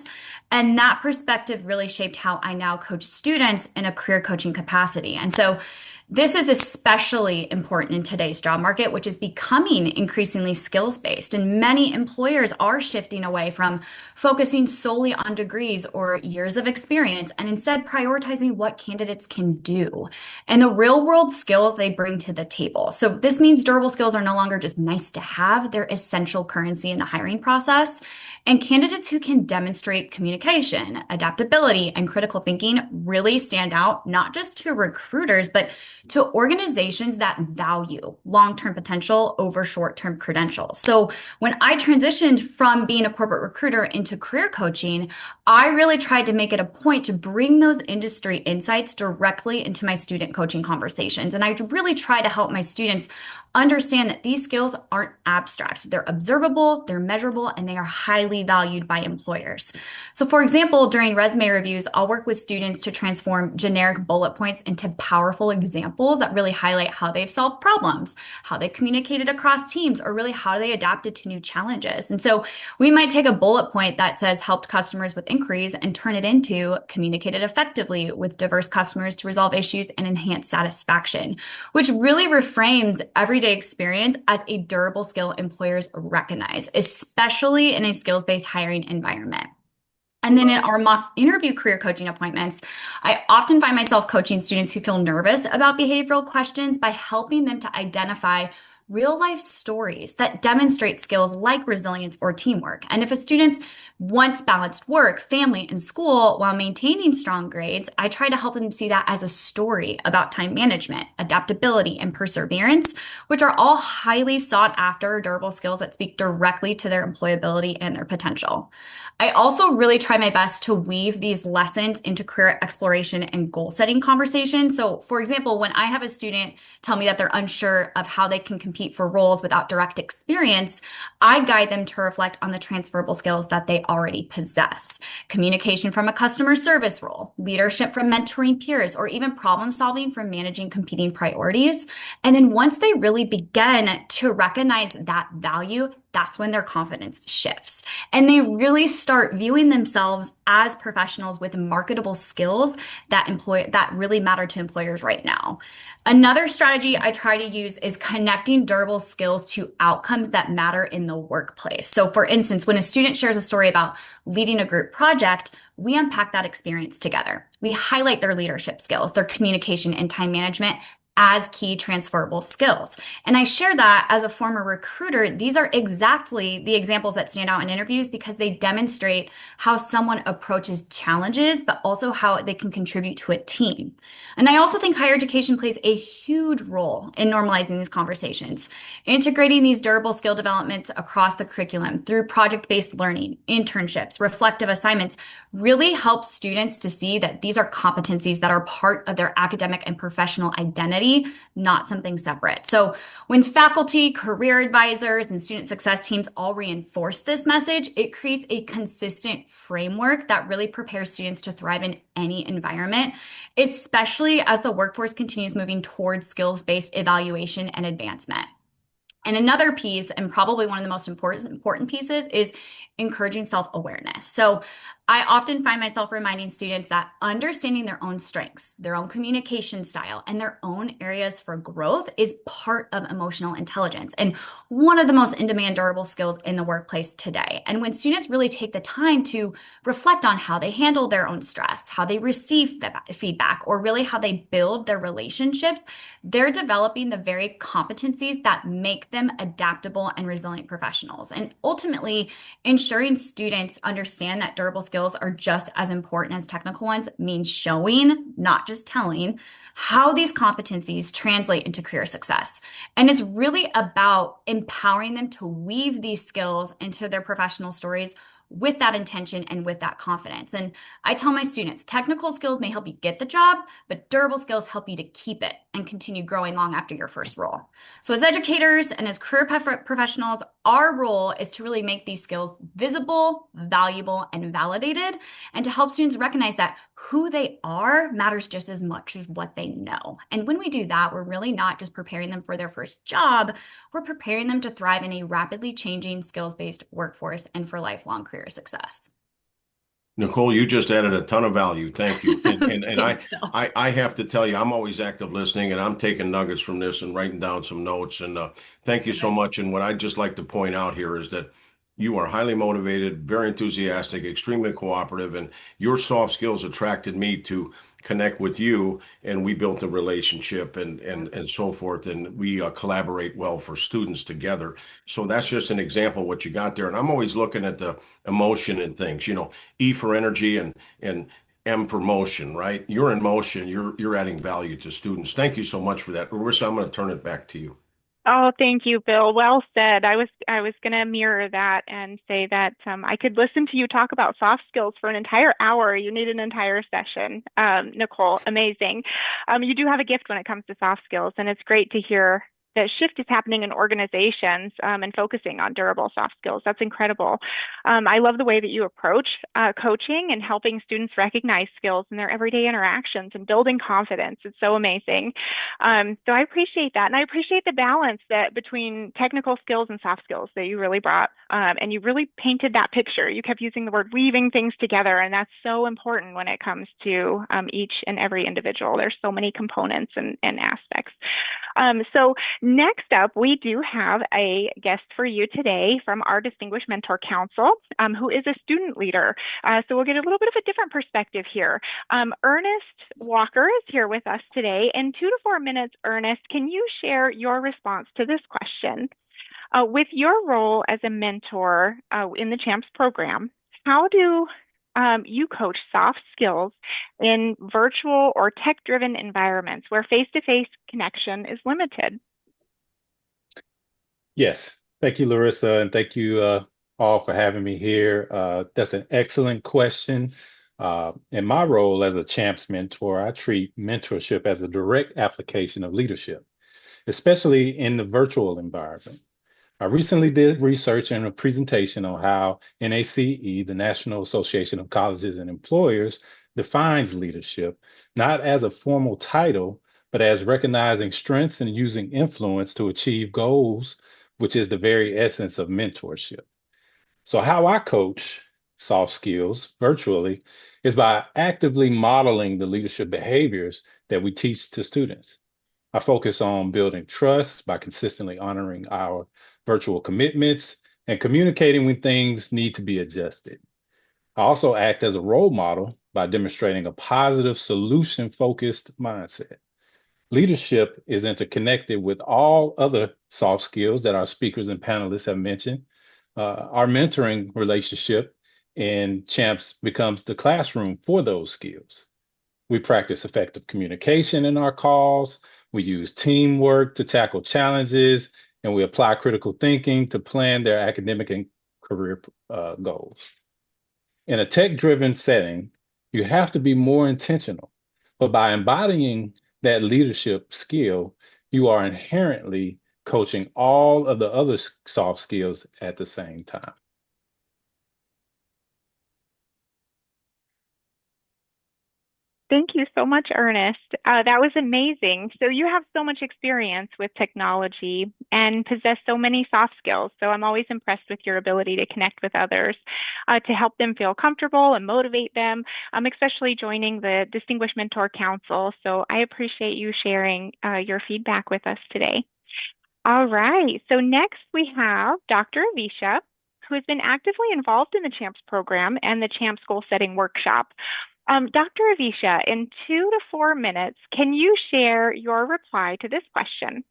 And that perspective really shaped how I now coach students in a career coaching capacity. And so this is especially important in today's job market, which is becoming increasingly increasingly skills-based, and many employers are shifting away from focusing solely on degrees or years of experience and instead prioritizing what candidates can do and the real-world skills they bring to the table. So this means durable skills are no longer just nice to have, they're essential currency in the hiring process. And candidates who can demonstrate communication, adaptability, and critical thinking really stand out, not just to recruiters, but to organizations that value long-term potential over short-term credentials. So when I transitioned from being a corporate recruiter into career coaching, I really tried to make it a point to bring those industry insights directly into my student coaching conversations. And I really try to help my students understand that these skills aren't abstract. They're observable, they're measurable, and they are highly valued by employers. So for example, during resume reviews, I'll work with students to transform generic bullet points into powerful examples that really highlight how they've solved problems, how they communicated across teams, or really how they adapted to new challenges. And so we might take a bullet point that says helped customers with inquiries and turn it into communicated effectively with diverse customers to resolve issues and enhance satisfaction, which really reframes everyday experience as a durable skill employers recognize, especially in a skills-based hiring environment. And then in our mock interview career coaching appointments, I often find myself coaching students who feel nervous about behavioral questions by helping them to identify real life stories that demonstrate skills like resilience or teamwork. And if a student once balanced work, family, and school while maintaining strong grades, I try to help them see that as a story about time management, adaptability, and perseverance, which are all highly sought after durable skills that speak directly to their employability and their potential. I also really try my best to weave these lessons into career exploration and goal setting conversations. So for example, when I have a student tell me that they're unsure of how they can compete for roles without direct experience, I guide them to reflect on the transferable skills that they already possess. Communication from a customer service role, leadership from mentoring peers, or even problem solving from managing competing priorities. And then once they really begin to recognize that value, that's when their confidence shifts. And they really start viewing themselves as professionals with marketable skills that really matter to employers right now. Another strategy I try to use is connecting durable skills to outcomes that matter in the workplace. So for instance, when a student shares a story about leading a group project, we unpack that experience together. We highlight their leadership skills, their communication and time management as key transferable skills. And I share that as a former recruiter. These are exactly the examples that stand out in interviews because they demonstrate how someone approaches challenges, but also how they can contribute to a team. And I also think higher education plays a huge role in normalizing these conversations, integrating these durable skill developments across the curriculum through project-based learning, internships, reflective assignments, really helps students to see that these are competencies that are part of their academic and professional identity, not something separate. So when faculty, career advisors, and student success teams all reinforce this message, it creates a consistent framework that really prepares students to thrive in any environment, especially as the workforce continues moving towards skills-based evaluation and advancement. And another piece, and probably one of the most important pieces, is encouraging self-awareness. So I often find myself reminding students that understanding their own strengths, their own communication style, and their own areas for growth is part of emotional intelligence and one of the most in-demand durable skills in the workplace today. And when students really take the time to reflect on how they handle their own stress, how they receive feedback, or really how they build their relationships, they're developing the very competencies that make them adaptable and resilient professionals. And ultimately, ensuring students understand that durable skills are just as important as technical ones means showing, not just telling, how these competencies translate into career success. And it's really about empowering them to weave these skills into their professional stories with that intention and with that confidence. And I tell my students, technical skills may help you get the job, but durable skills help you to keep it and continue growing long after your first role. So as educators and as career professionals, our role is to really make these skills visible, valuable, and validated, and to help students recognize that who they are matters just as much as what they know. And when we do that, we're really not just preparing them for their first job, we're preparing them to thrive in a rapidly changing skills-based workforce and for lifelong career success. Nicole, you just added a ton of value. Thank you. And Thanks, Bill. I have to tell you, I'm always active listening and I'm taking nuggets from this and writing down some notes. And thank you so Good. much. And what I'd just like to point out here is that you are highly motivated, very enthusiastic, extremely cooperative, and your soft skills attracted me to connect with you. And we built a relationship and so forth. And we collaborate well for students together. So that's just an example of what you got there. And I'm always looking at the emotion and things, E for energy and M for motion, right? You're in motion. You're adding value to students. Thank you so much for that. Larissa, I'm going to turn it back to you. Oh, thank you, Bill. Well said. I was going to mirror that and say that I could listen to you talk about soft skills for an entire hour. You need an entire session. Nicole, amazing. You do have a gift when it comes to soft skills, and it's great to hear that shift is happening in organizations and focusing on durable soft skills. That's incredible. I love the way that you approach coaching and helping students recognize skills in their everyday interactions and building confidence. It's so amazing. So I appreciate that. And I appreciate the balance that between technical skills and soft skills that you really brought. And you really painted that picture. You kept using the word weaving things together. And that's so important when it comes to each and every individual. There's so many components and aspects. So next up, we do have a guest for you today from our Distinguished Mentor Council, who is a student leader. So we'll get a little bit of a different perspective here. Ernest Walker is here with us today. In 2 to 4 minutes, Ernest, can you share your response to this question? With your role as a mentor in the CHAMPS program, how do you coach soft skills in virtual or tech-driven environments where face-to-face connection is limited? Yes, thank you, Larissa, and thank you all for having me here. That's an excellent question. In my role as a CHAMPS mentor, I treat mentorship as a direct application of leadership, especially in the virtual environment. I recently did research and a presentation on how NACE, the National Association of Colleges and Employers, defines leadership, not as a formal title, but as recognizing strengths and using influence to achieve goals, which is the very essence of mentorship. So how I coach soft skills virtually is by actively modeling the leadership behaviors that we teach to students. I focus on building trust by consistently honoring our virtual commitments and communicating when things need to be adjusted. I also act as a role model by demonstrating a positive solution-focused mindset. Leadership is interconnected with all other soft skills that our speakers and panelists have mentioned. Our mentoring relationship in CHAMPS becomes the classroom for those skills. We practice effective communication in our calls. We use teamwork to tackle challenges, and we apply critical thinking to plan their academic and career goals. In a tech-driven setting, you have to be more intentional, but by embodying that leadership skill, you are inherently coaching all of the other soft skills at the same time. Thank you so much, Ernest. That was amazing. So you have so much experience with technology and possess so many soft skills. So I'm always impressed with your ability to connect with others, to help them feel comfortable and motivate them, especially joining the Distinguished Mentor Council. So I appreciate you sharing your feedback with us today. All right. So next we have Dr. Avisha, who has been actively involved in the CHAMPS program and the CHAMPS Goal Setting Workshop. Dr. Avisha, in 2 to 4 minutes, can you share your reply to this question?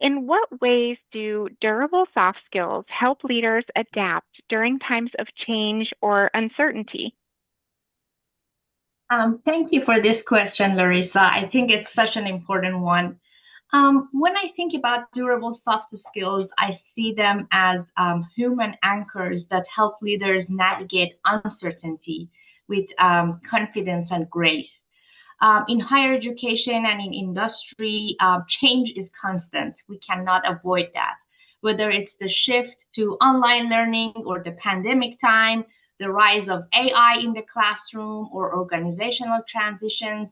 In what ways do durable soft skills help leaders adapt during times of change or uncertainty? Thank you for this question, Larissa. I think it's such an important one. When I think about durable soft skills, I see them as human anchors that help leaders navigate uncertainty with confidence and grace. In higher education and in industry, change is constant. We cannot avoid that. Whether it's the shift to online learning or the pandemic time, the rise of AI in the classroom or organizational transitions,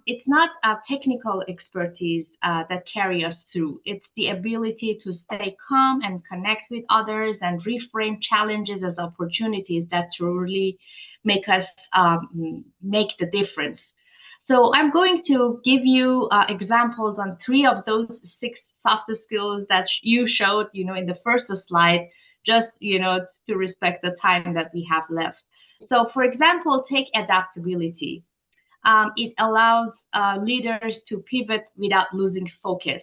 it's not a technical expertise that carry us through. It's the ability to stay calm and connect with others and reframe challenges as opportunities that truly make us make the difference. So I'm going to give you examples on 3 of those 6 soft skills that you showed, in the first slide, just, to respect the time that we have left. So for example, take adaptability. It allows leaders to pivot without losing focus.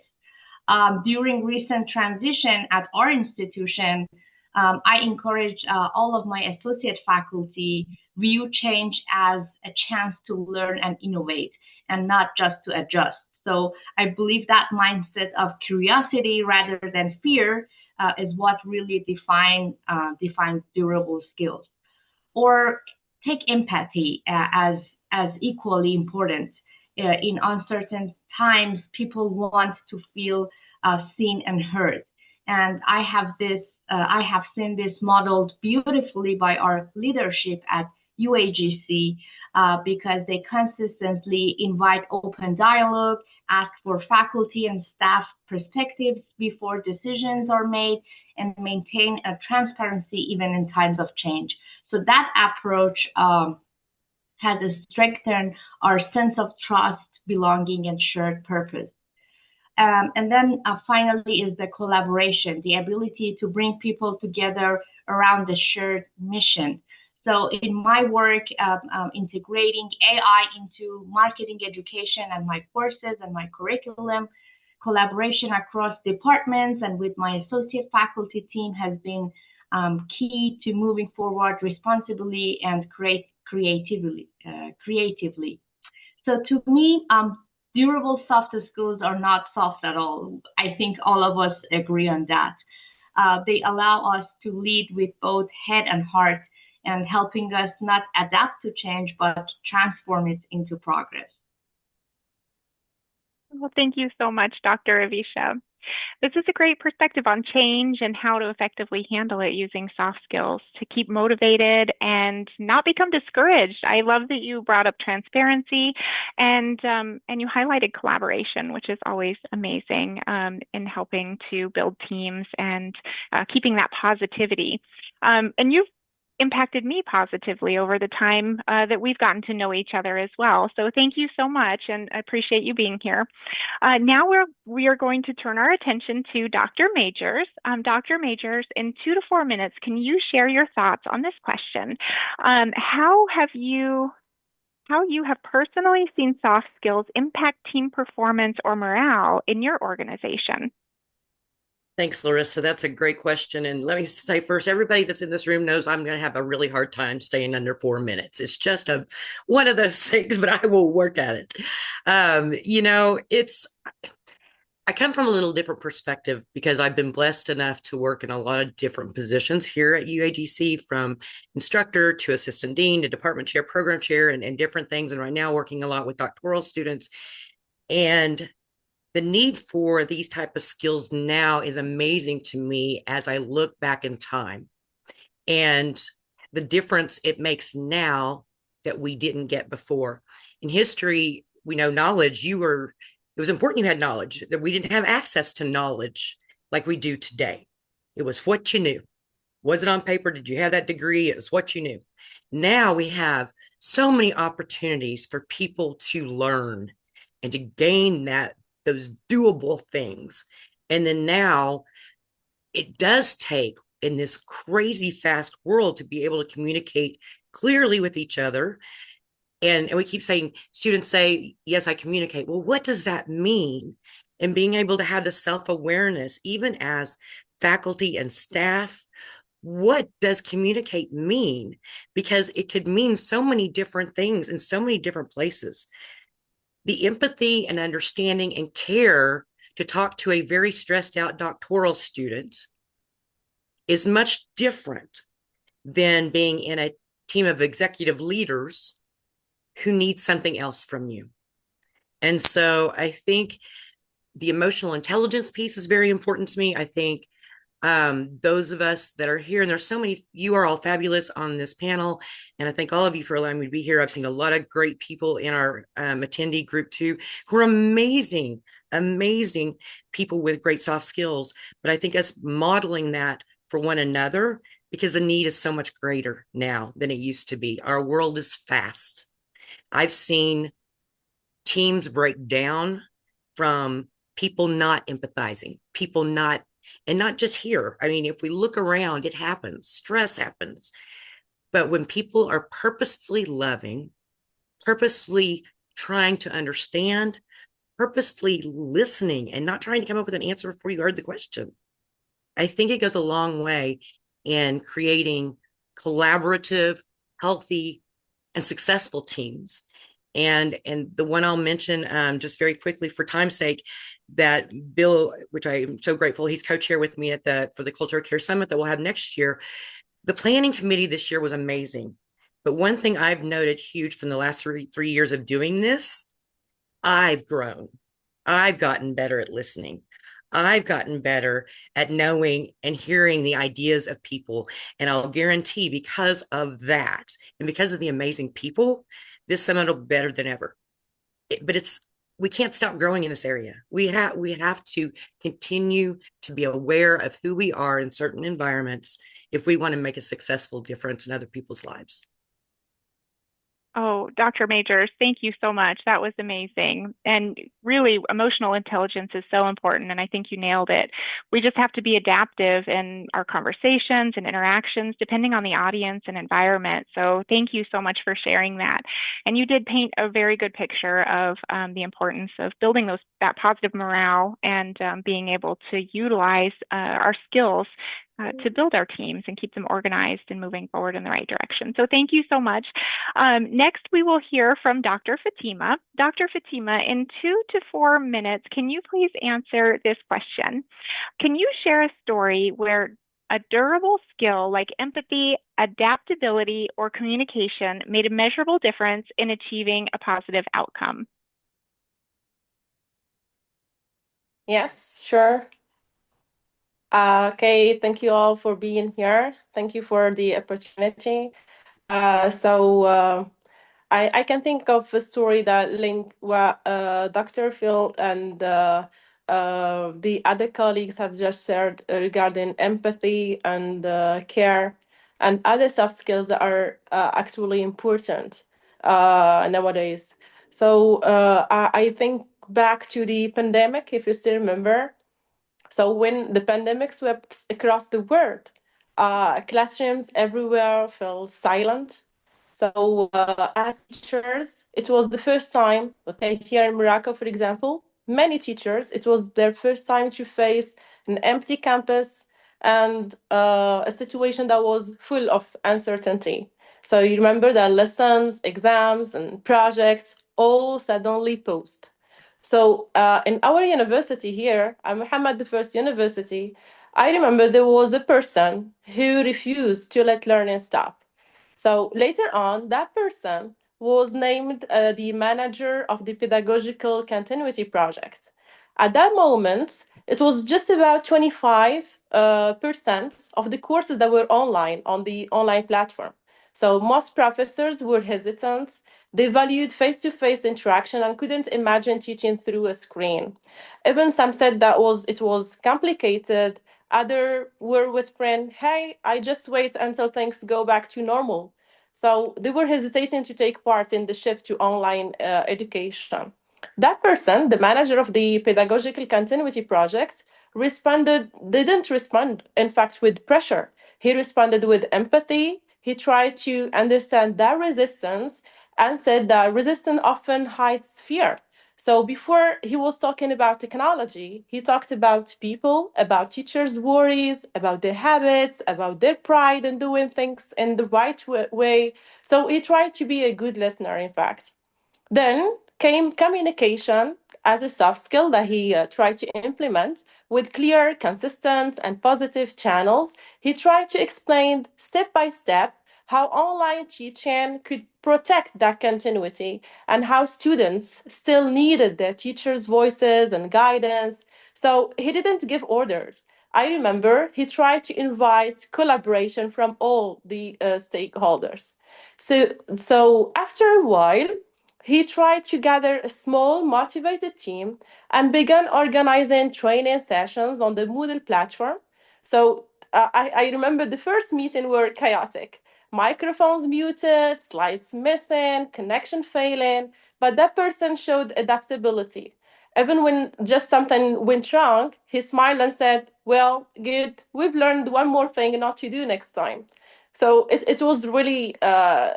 During recent transition at our institution, I encourage all of my associate faculty view change as a chance to learn and innovate and not just to adjust. So I believe that mindset of curiosity rather than fear is what really defines durable skills. Or take empathy as equally important. In uncertain times, people want to feel seen and heard. And I have seen this modeled beautifully by our leadership at UAGC because they consistently invite open dialogue, ask for faculty and staff perspectives before decisions are made, and maintain a transparency even in times of change. So that approach has strengthened our sense of trust, belonging, and shared purpose. And then finally is the collaboration, the ability to bring people together around the shared mission. So in my work, integrating AI into marketing education and my courses and my curriculum, collaboration across departments and with my associate faculty team has been key to moving forward responsibly and creatively. So to me, durable soft skills are not soft at all. I think all of us agree on that. They allow us to lead with both head and heart and helping us not adapt to change, but transform it into progress. Well, thank you so much, Dr. Avisha. This is a great perspective on change and how to effectively handle it using soft skills to keep motivated and not become discouraged. I love that you brought up transparency and you highlighted collaboration, which is always amazing in helping to build teams and keeping that positivity. And you've impacted me positively over the time that we've gotten to know each other as well. So thank you so much, and I appreciate you being here. Now we are going to turn our attention to Dr. Majors. Dr. Majors, in 2 to 4 minutes, can you share your thoughts on this question? How you have personally seen soft skills impact team performance or morale in your organization? Thanks, Larissa. That's a great question. And let me say first, everybody that's in this room knows I'm going to have a really hard time staying under 4 minutes. It's just one of those things, but I will work at it. I come from a little different perspective because I've been blessed enough to work in a lot of different positions here at UAGC, from instructor to assistant dean to department chair, program chair, and different things. And right now working a lot with doctoral students. And the need for these type of skills now is amazing to me as I look back in time and the difference it makes now that we didn't get before. In history, we know knowledge, it was important you had knowledge, that we didn't have access to knowledge like we do today. It was what you knew. Was it on paper? Did you have that degree? It was what you knew. Now we have so many opportunities for people to learn and to gain those doable things. And then now it does take, in this crazy fast world, to be able to communicate clearly with each other. And we keep saying, students say, yes, I communicate. Well, what does that mean? And being able to have the self-awareness, even as faculty and staff, what does communicate mean? Because it could mean so many different things in so many different places. The empathy and understanding and care to talk to a very stressed out doctoral student is much different than being in a team of executive leaders who need something else from you. And so I think the emotional intelligence piece is very important to me. I think those of us that are here, and there's so many, you are all fabulous on this panel, and I thank all of you for allowing me to be here. I've seen a lot of great people in our attendee group too, who are amazing people with great soft skills. But I think us modeling that for one another because the need is so much greater now than it used to be. Our world is fast. I've seen teams break down from people not empathizing, people not, and not just here. I mean, if we look around, it happens, stress happens. But when people are purposefully loving, purposefully trying to understand, purposefully listening, and not trying to come up with an answer before you heard the question, I think it goes a long way in creating collaborative, healthy, and successful teams. And the one I'll mention just very quickly for time's sake, that Bill, which I'm so grateful, he's co-chair with me for the Culture of Care Summit that we'll have next year. The planning committee this year was amazing. But one thing I've noted huge from the last three years of doing this, I've grown. I've gotten better at listening. I've gotten better at knowing and hearing the ideas of people. And I'll guarantee because of that and because of the amazing people, this summit will be better than ever. But we can't stop growing in this area. We have to continue to be aware of who we are in certain environments if we want to make a successful difference in other people's lives. Oh, Dr. Majors, thank you so much. That was amazing. And really, emotional intelligence is so important, and I think you nailed it. We just have to be adaptive in our conversations and interactions, depending on the audience and environment. So thank you so much for sharing that. And you did paint a very good picture of the importance of building that positive morale and being able to utilize our skills to build our teams and keep them organized and moving forward in the right direction. So thank you so much. Next, we will hear from Dr. Fatima. Dr. Fatima, in 2 to 4 minutes, can you please answer this question? Can you share a story where a durable skill like empathy, adaptability, or communication made a measurable difference in achieving a positive outcome? Yes, sure. Okay, thank you all for being here. Thank you for the opportunity. I can think of a story that linked what Dr. Phil and the other colleagues have just shared regarding empathy and care and other soft skills that are actually important nowadays. I think back to the pandemic, if you still remember. So when the pandemic swept across the world, classrooms everywhere fell silent. So as teachers, it was the first time, okay, here in Morocco, for example, many teachers, it was their first time to face an empty campus and a situation that was full of uncertainty. So you remember that lessons, exams, and projects all suddenly paused. So in our university here, Muhammad the First University, I remember there was a person who refused to let learning stop. So later on, that person was named the manager of the pedagogical continuity project. At that moment, it was just about 25% of the courses that were online on the online platform. So most professors were hesitant. They valued face-to-face interaction and couldn't imagine teaching through a screen. Even some said that it was complicated. Others were whispering, "Hey, I just wait until things go back to normal." So they were hesitating to take part in the shift to online education. That person, the manager of the pedagogical continuity projects, didn't respond, in fact, with pressure. He responded with empathy. He tried to understand that resistance and said that resistance often hides fear. So before he was talking about technology, he talked about people, about teachers' worries, about their habits, about their pride in doing things in the right way. So he tried to be a good listener, in fact. Then came communication as a soft skill that he tried to implement with clear, consistent, and positive channels. He tried to explain step by step how online teaching could protect that continuity and how students still needed their teachers' voices and guidance. So he didn't give orders. I remember he tried to invite collaboration from all the stakeholders. So after a while, he tried to gather a small, motivated team and began organizing training sessions on the Moodle platform. So I remember the first meeting were chaotic. Microphones muted, slides missing, connection failing, but that person showed adaptability. Even when just something went wrong, he smiled and said, well, good, we've learned one more thing not to do next time. So it was really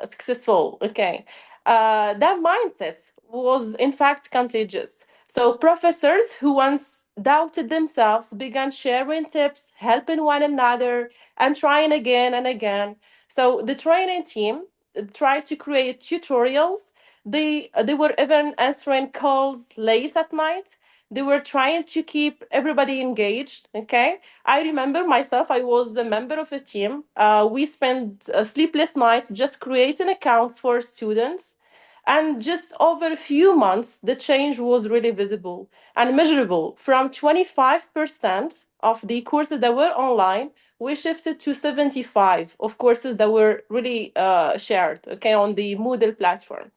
successful. Okay. That mindset was in fact contagious. So professors who once doubted themselves began sharing tips, helping one another, and trying again and again. So the training team tried to create tutorials. They were even answering calls late at night. They were trying to keep everybody engaged. Okay. I remember myself, I was a member of a team. We spent sleepless nights just creating accounts for students. And just over a few months, the change was really visible and measurable. From 25% of the courses that were online, we shifted to 75 of courses that were really shared, okay, on the Moodle platform.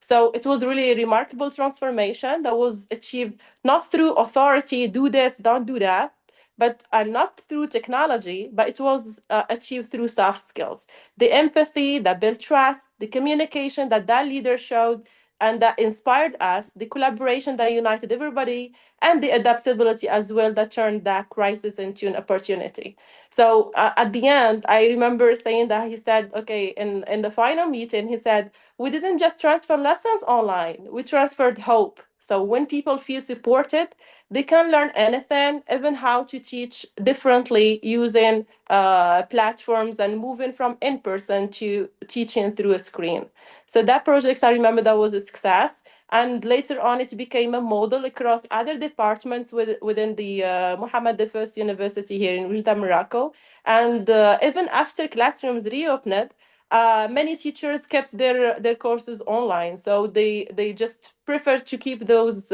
So it was really a remarkable transformation that was achieved not through authority, do this, don't do that, but not through technology, but it was achieved through soft skills. The empathy that built trust, the communication that that leader showed, and that inspired us, the collaboration that united everybody, and the adaptability as well that turned that crisis into an opportunity. So at the end, I remember saying that he said, okay, in the final meeting, he said, we didn't just transfer lessons online, we transferred hope. So when people feel supported, they can learn anything, even how to teach differently using platforms and moving from in person to teaching through a screen. So that project, I remember that was a success. And later on, it became a model across other departments within the Mohammed the University here in Oujda, Morocco. And even after classrooms reopened, many teachers kept their courses online. So they just prefer to keep those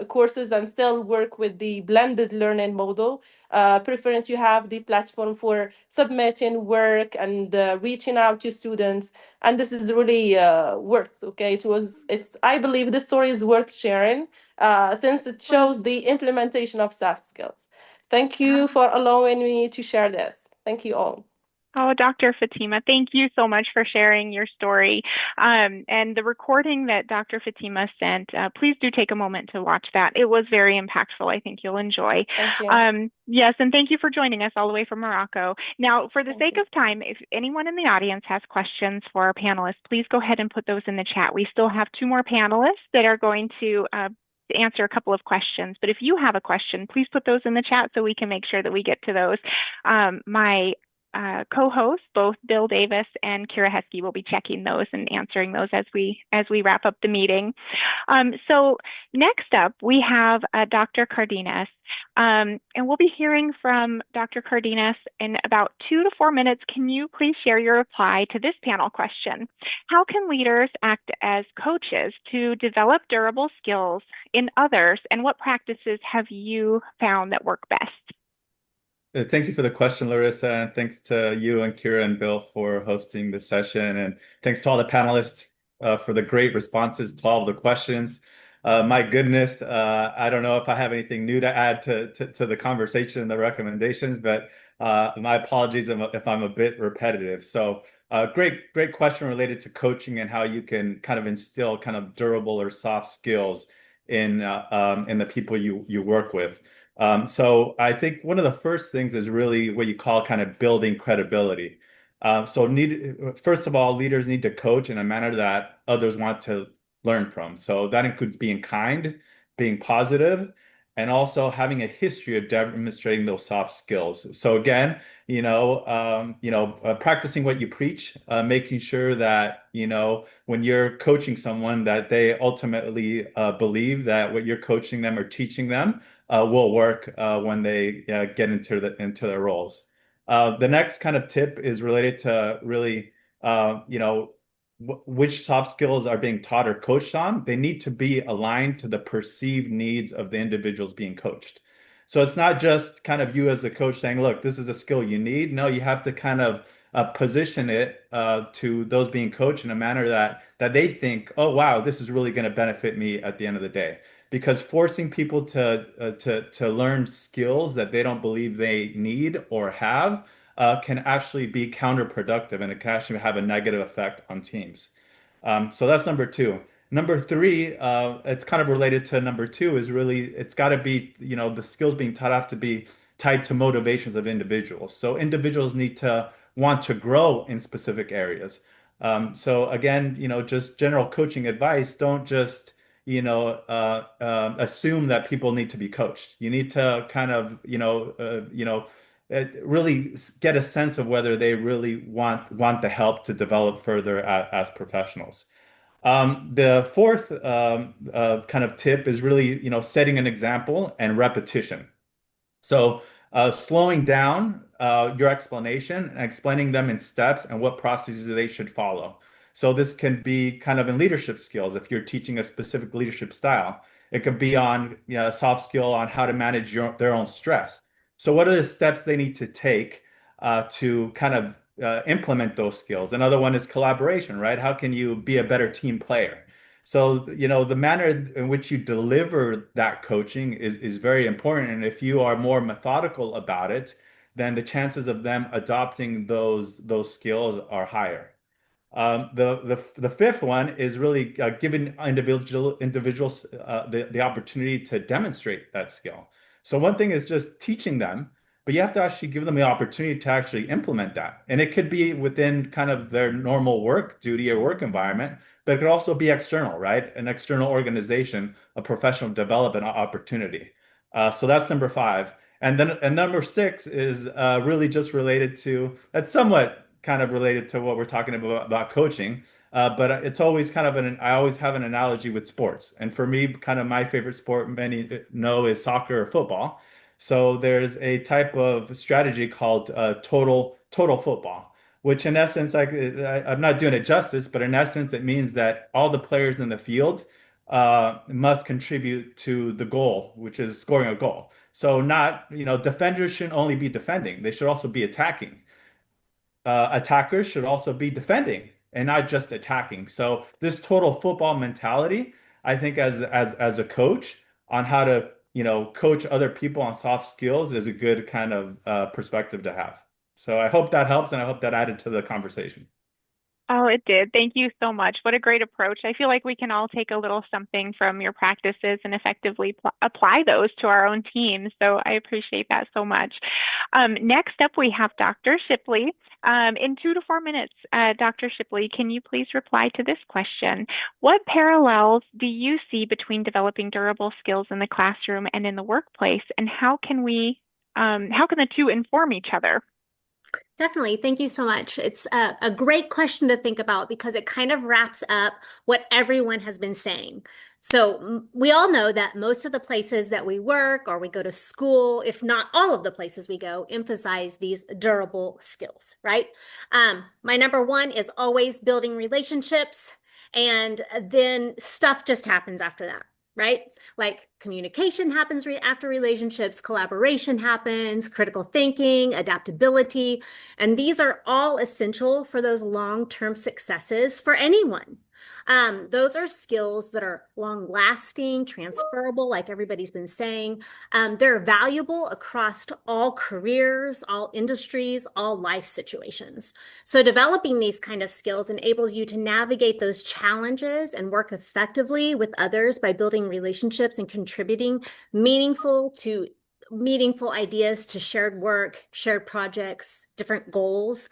courses and still work with the blended learning model, preferring to have the platform for submitting work and reaching out to students. And this is really worth. Okay, it's. I believe this story is worth sharing since it shows the implementation of soft skills. Thank you for allowing me to share this. Thank you all. Oh, Dr. Fatima, thank you so much for sharing your story. And the recording that Dr. Fatima sent, please do take a moment to watch that. It was very impactful. I think you'll enjoy. Thank you. Yes, and thank you for joining us all the way from Morocco. Now, for the sake of time, if anyone in the audience has questions for our panelists, please go ahead and put those in the chat. We still have two more panelists that are going to answer a couple of questions. But if you have a question, please put those in the chat so we can make sure that we get to those. My co-hosts, both Bill Davis and Kira Heskey, will be checking those and answering those as we wrap up the meeting. So next up, we have Dr. Cardenas, and we'll be hearing from Dr. Cardenas in about 2 to 4 minutes. Can you please share your reply to this panel question? How can leaders act as coaches to develop durable skills in others, and what practices have you found that work best? Thank you for the question, Larissa, and thanks to you and Kira and Bill for hosting this session. And thanks to all the panelists for the great responses to all of the questions. My goodness, I don't know if I have anything new to add to the conversation and the recommendations, but my apologies if I'm a bit repetitive. So great question related to coaching and how you can kind of instill kind of durable or soft skills in the people you work with. So I think one of the first things is really what you call kind of building credibility. First of all, leaders need to coach in a manner that others want to learn from. So that includes being kind, being positive, and also having a history of demonstrating those soft skills. So again, practicing what you preach, making sure that, when you're coaching someone that they ultimately believe that what you're coaching them or teaching them will work when they get into their roles. The next kind of tip is related to really, which soft skills are being taught or coached on. They need to be aligned to the perceived needs of the individuals being coached. So it's not just kind of you as a coach saying, look, this is a skill you need. No, you have to kind of position it to those being coached in a manner that they think, oh, wow, this is really going to benefit me at the end of the day. because forcing people to learn skills that they don't believe they need or have can actually be counterproductive, and it can actually have a negative effect on teams. So that's number two. Number three, it's kind of related to number two, is really it's got to be, the skills being taught have to be tied to motivations of individuals. So individuals need to want to grow in specific areas. So again, just general coaching advice, don't just, assume that people need to be coached. You need to kind of, really get a sense of whether they really want the help to develop further as professionals. The fourth kind of tip is really, setting an example and repetition. So, slowing down your explanation and explaining them in steps and what processes they should follow. So, this can be kind of in leadership skills if you're teaching a specific leadership style. It could be on, a soft skill on how to manage their own stress. So, what are the steps they need to take to kind of implement those skills? Another one is collaboration, right? How can you be a better team player? So, the manner in which you deliver that coaching is very important. And if you are more methodical about it, then the chances of them adopting those skills are higher. The fifth one is really giving individuals the opportunity to demonstrate that skill. So one thing is just teaching them, but you have to actually give them the opportunity to actually implement that. And it could be within kind of their normal work duty or work environment, but it could also be external, right? An external organization, a professional development opportunity. So that's number five. And number six is really just related to, that's somewhat kind of related to what we're talking about coaching. But it's always kind of I always have an analogy with sports. And for me, kind of my favorite sport, many know, is soccer or football. So there's a type of strategy called total football, which in essence, I'm not doing it justice, but in essence, it means that all the players in the field must contribute to the goal, which is scoring a goal. So not, defenders shouldn't only be defending; they should also be attacking. Attackers should also be defending and not just attacking. So this total football mentality, I think, as a coach on how to, coach other people on soft skills is a good kind of perspective to have. So I hope that helps, and I hope that added to the conversation. Oh, it did. Thank you so much. What a great approach. I feel like we can all take a little something from your practices and effectively apply those to our own teams. So I appreciate that so much. Next up, we have Dr. Shipley. In 2 to 4 minutes, Dr. Shipley, can you please reply to this question? What parallels do you see between developing durable skills in the classroom and in the workplace, and how can the two inform each other? Definitely. Thank you so much. It's a great question to think about because it kind of wraps up what everyone has been saying. So we all know that most of the places that we work or we go to school, if not all of the places we go, emphasize these durable skills, right? My number one is always building relationships, and then stuff just happens after that. Right? Like communication happens after relationships, collaboration happens, critical thinking, adaptability, and these are all essential for those long-term successes for anyone. Those are skills that are long-lasting, transferable, like everybody's been saying. They're valuable across all careers, all industries, all life situations. So developing these kind of skills enables you to navigate those challenges and work effectively with others by building relationships and contributing meaningful ideas to shared work, shared projects, different goals.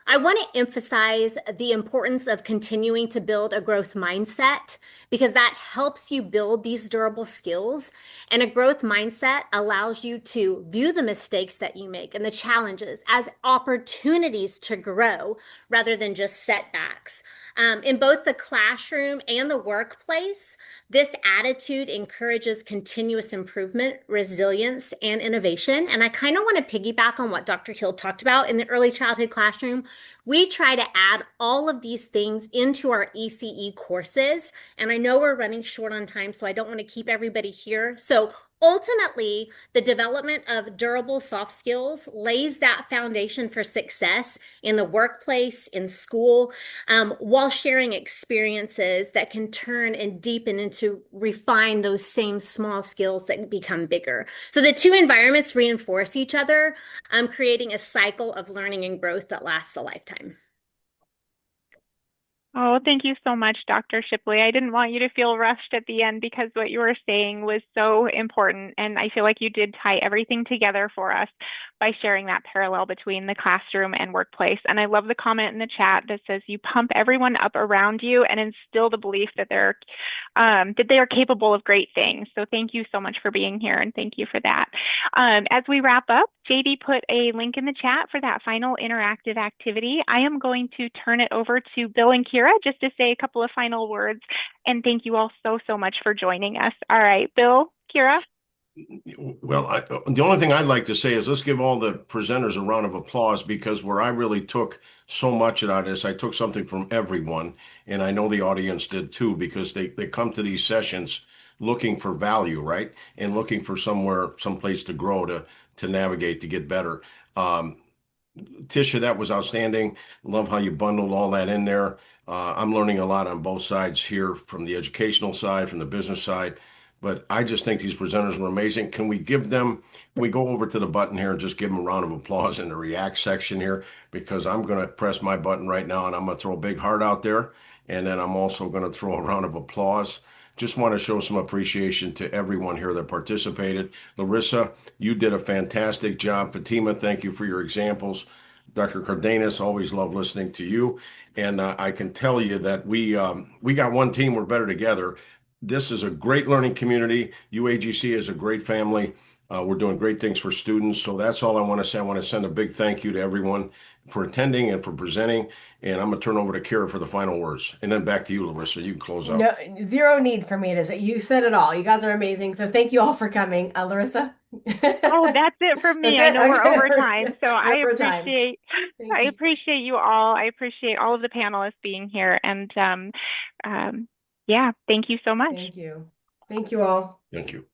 I want to emphasize the importance of continuing to build a growth mindset because that helps you build these durable skills. And a growth mindset allows you to view the mistakes that you make and the challenges as opportunities to grow rather than just setbacks. In both the classroom and the workplace, this attitude encourages continuous improvement, resilience, and innovation. And I kind of want to piggyback on what Dr. Hill talked about in the early childhood classroom. We try to add all of these things into our ECE courses. And I know we're running short on time, so I don't want to keep everybody here. So Ultimately, the development of durable soft skills lays that foundation for success in the workplace, in school, while sharing experiences that can turn and deepen into refine those same small skills that become bigger. So the two environments reinforce each other, creating a cycle of learning and growth that lasts a lifetime. Oh, thank you so much, Dr. Shipley. I didn't want you to feel rushed at the end because what you were saying was so important. And I feel like you did tie everything together for us by sharing that parallel between the classroom and workplace. And I love the comment in the chat that says you pump everyone up around you and instill the belief that they are capable of great things. So thank you so much for being here, and thank you for that. As we wrap up, JD put a link in the chat for that final interactive activity. I am going to turn it over to Bill and Kira just to say a couple of final words. And thank you all so, so much for joining us. All right, Bill, Kira. Well, the only thing I'd like to say is let's give all the presenters a round of applause, because where I really took so much out of this, I took something from everyone, and I know the audience did too, because they come to these sessions looking for value, right? And looking for someplace to grow, to navigate, to get better. Tisha, that was outstanding. Love how you bundled all that in there. I'm learning a lot on both sides here, from the educational side, from the business side. But I just think these presenters were amazing. Can we go over to the button here and just give them a round of applause in the react section here? Because I'm going to press my button right now, and I'm going to throw a big heart out there. And then I'm also going to throw a round of applause. Just want to show some appreciation to everyone here that participated. Larissa, you did a fantastic job. Fatima, thank you for your examples. Dr. Cardenas, always love listening to you. And I can tell you that we got one team. We're better together. This is a great learning community. UAGC is a great family. We're doing great things for students. So that's all I want to say. I want to send a big thank you to everyone for attending and for presenting. And I'm going to turn over to Kira for the final words. And then back to you, Larissa. You can close out. No, zero need for me to say. You said it all. You guys are amazing. So thank you all for coming. Larissa? Oh, that's it from me. That's I it? know we're Okay. over time, so I We're over time. appreciate you all. I appreciate all of the panelists being here, and yeah, thank you so much. Thank you. Thank you all. Thank you.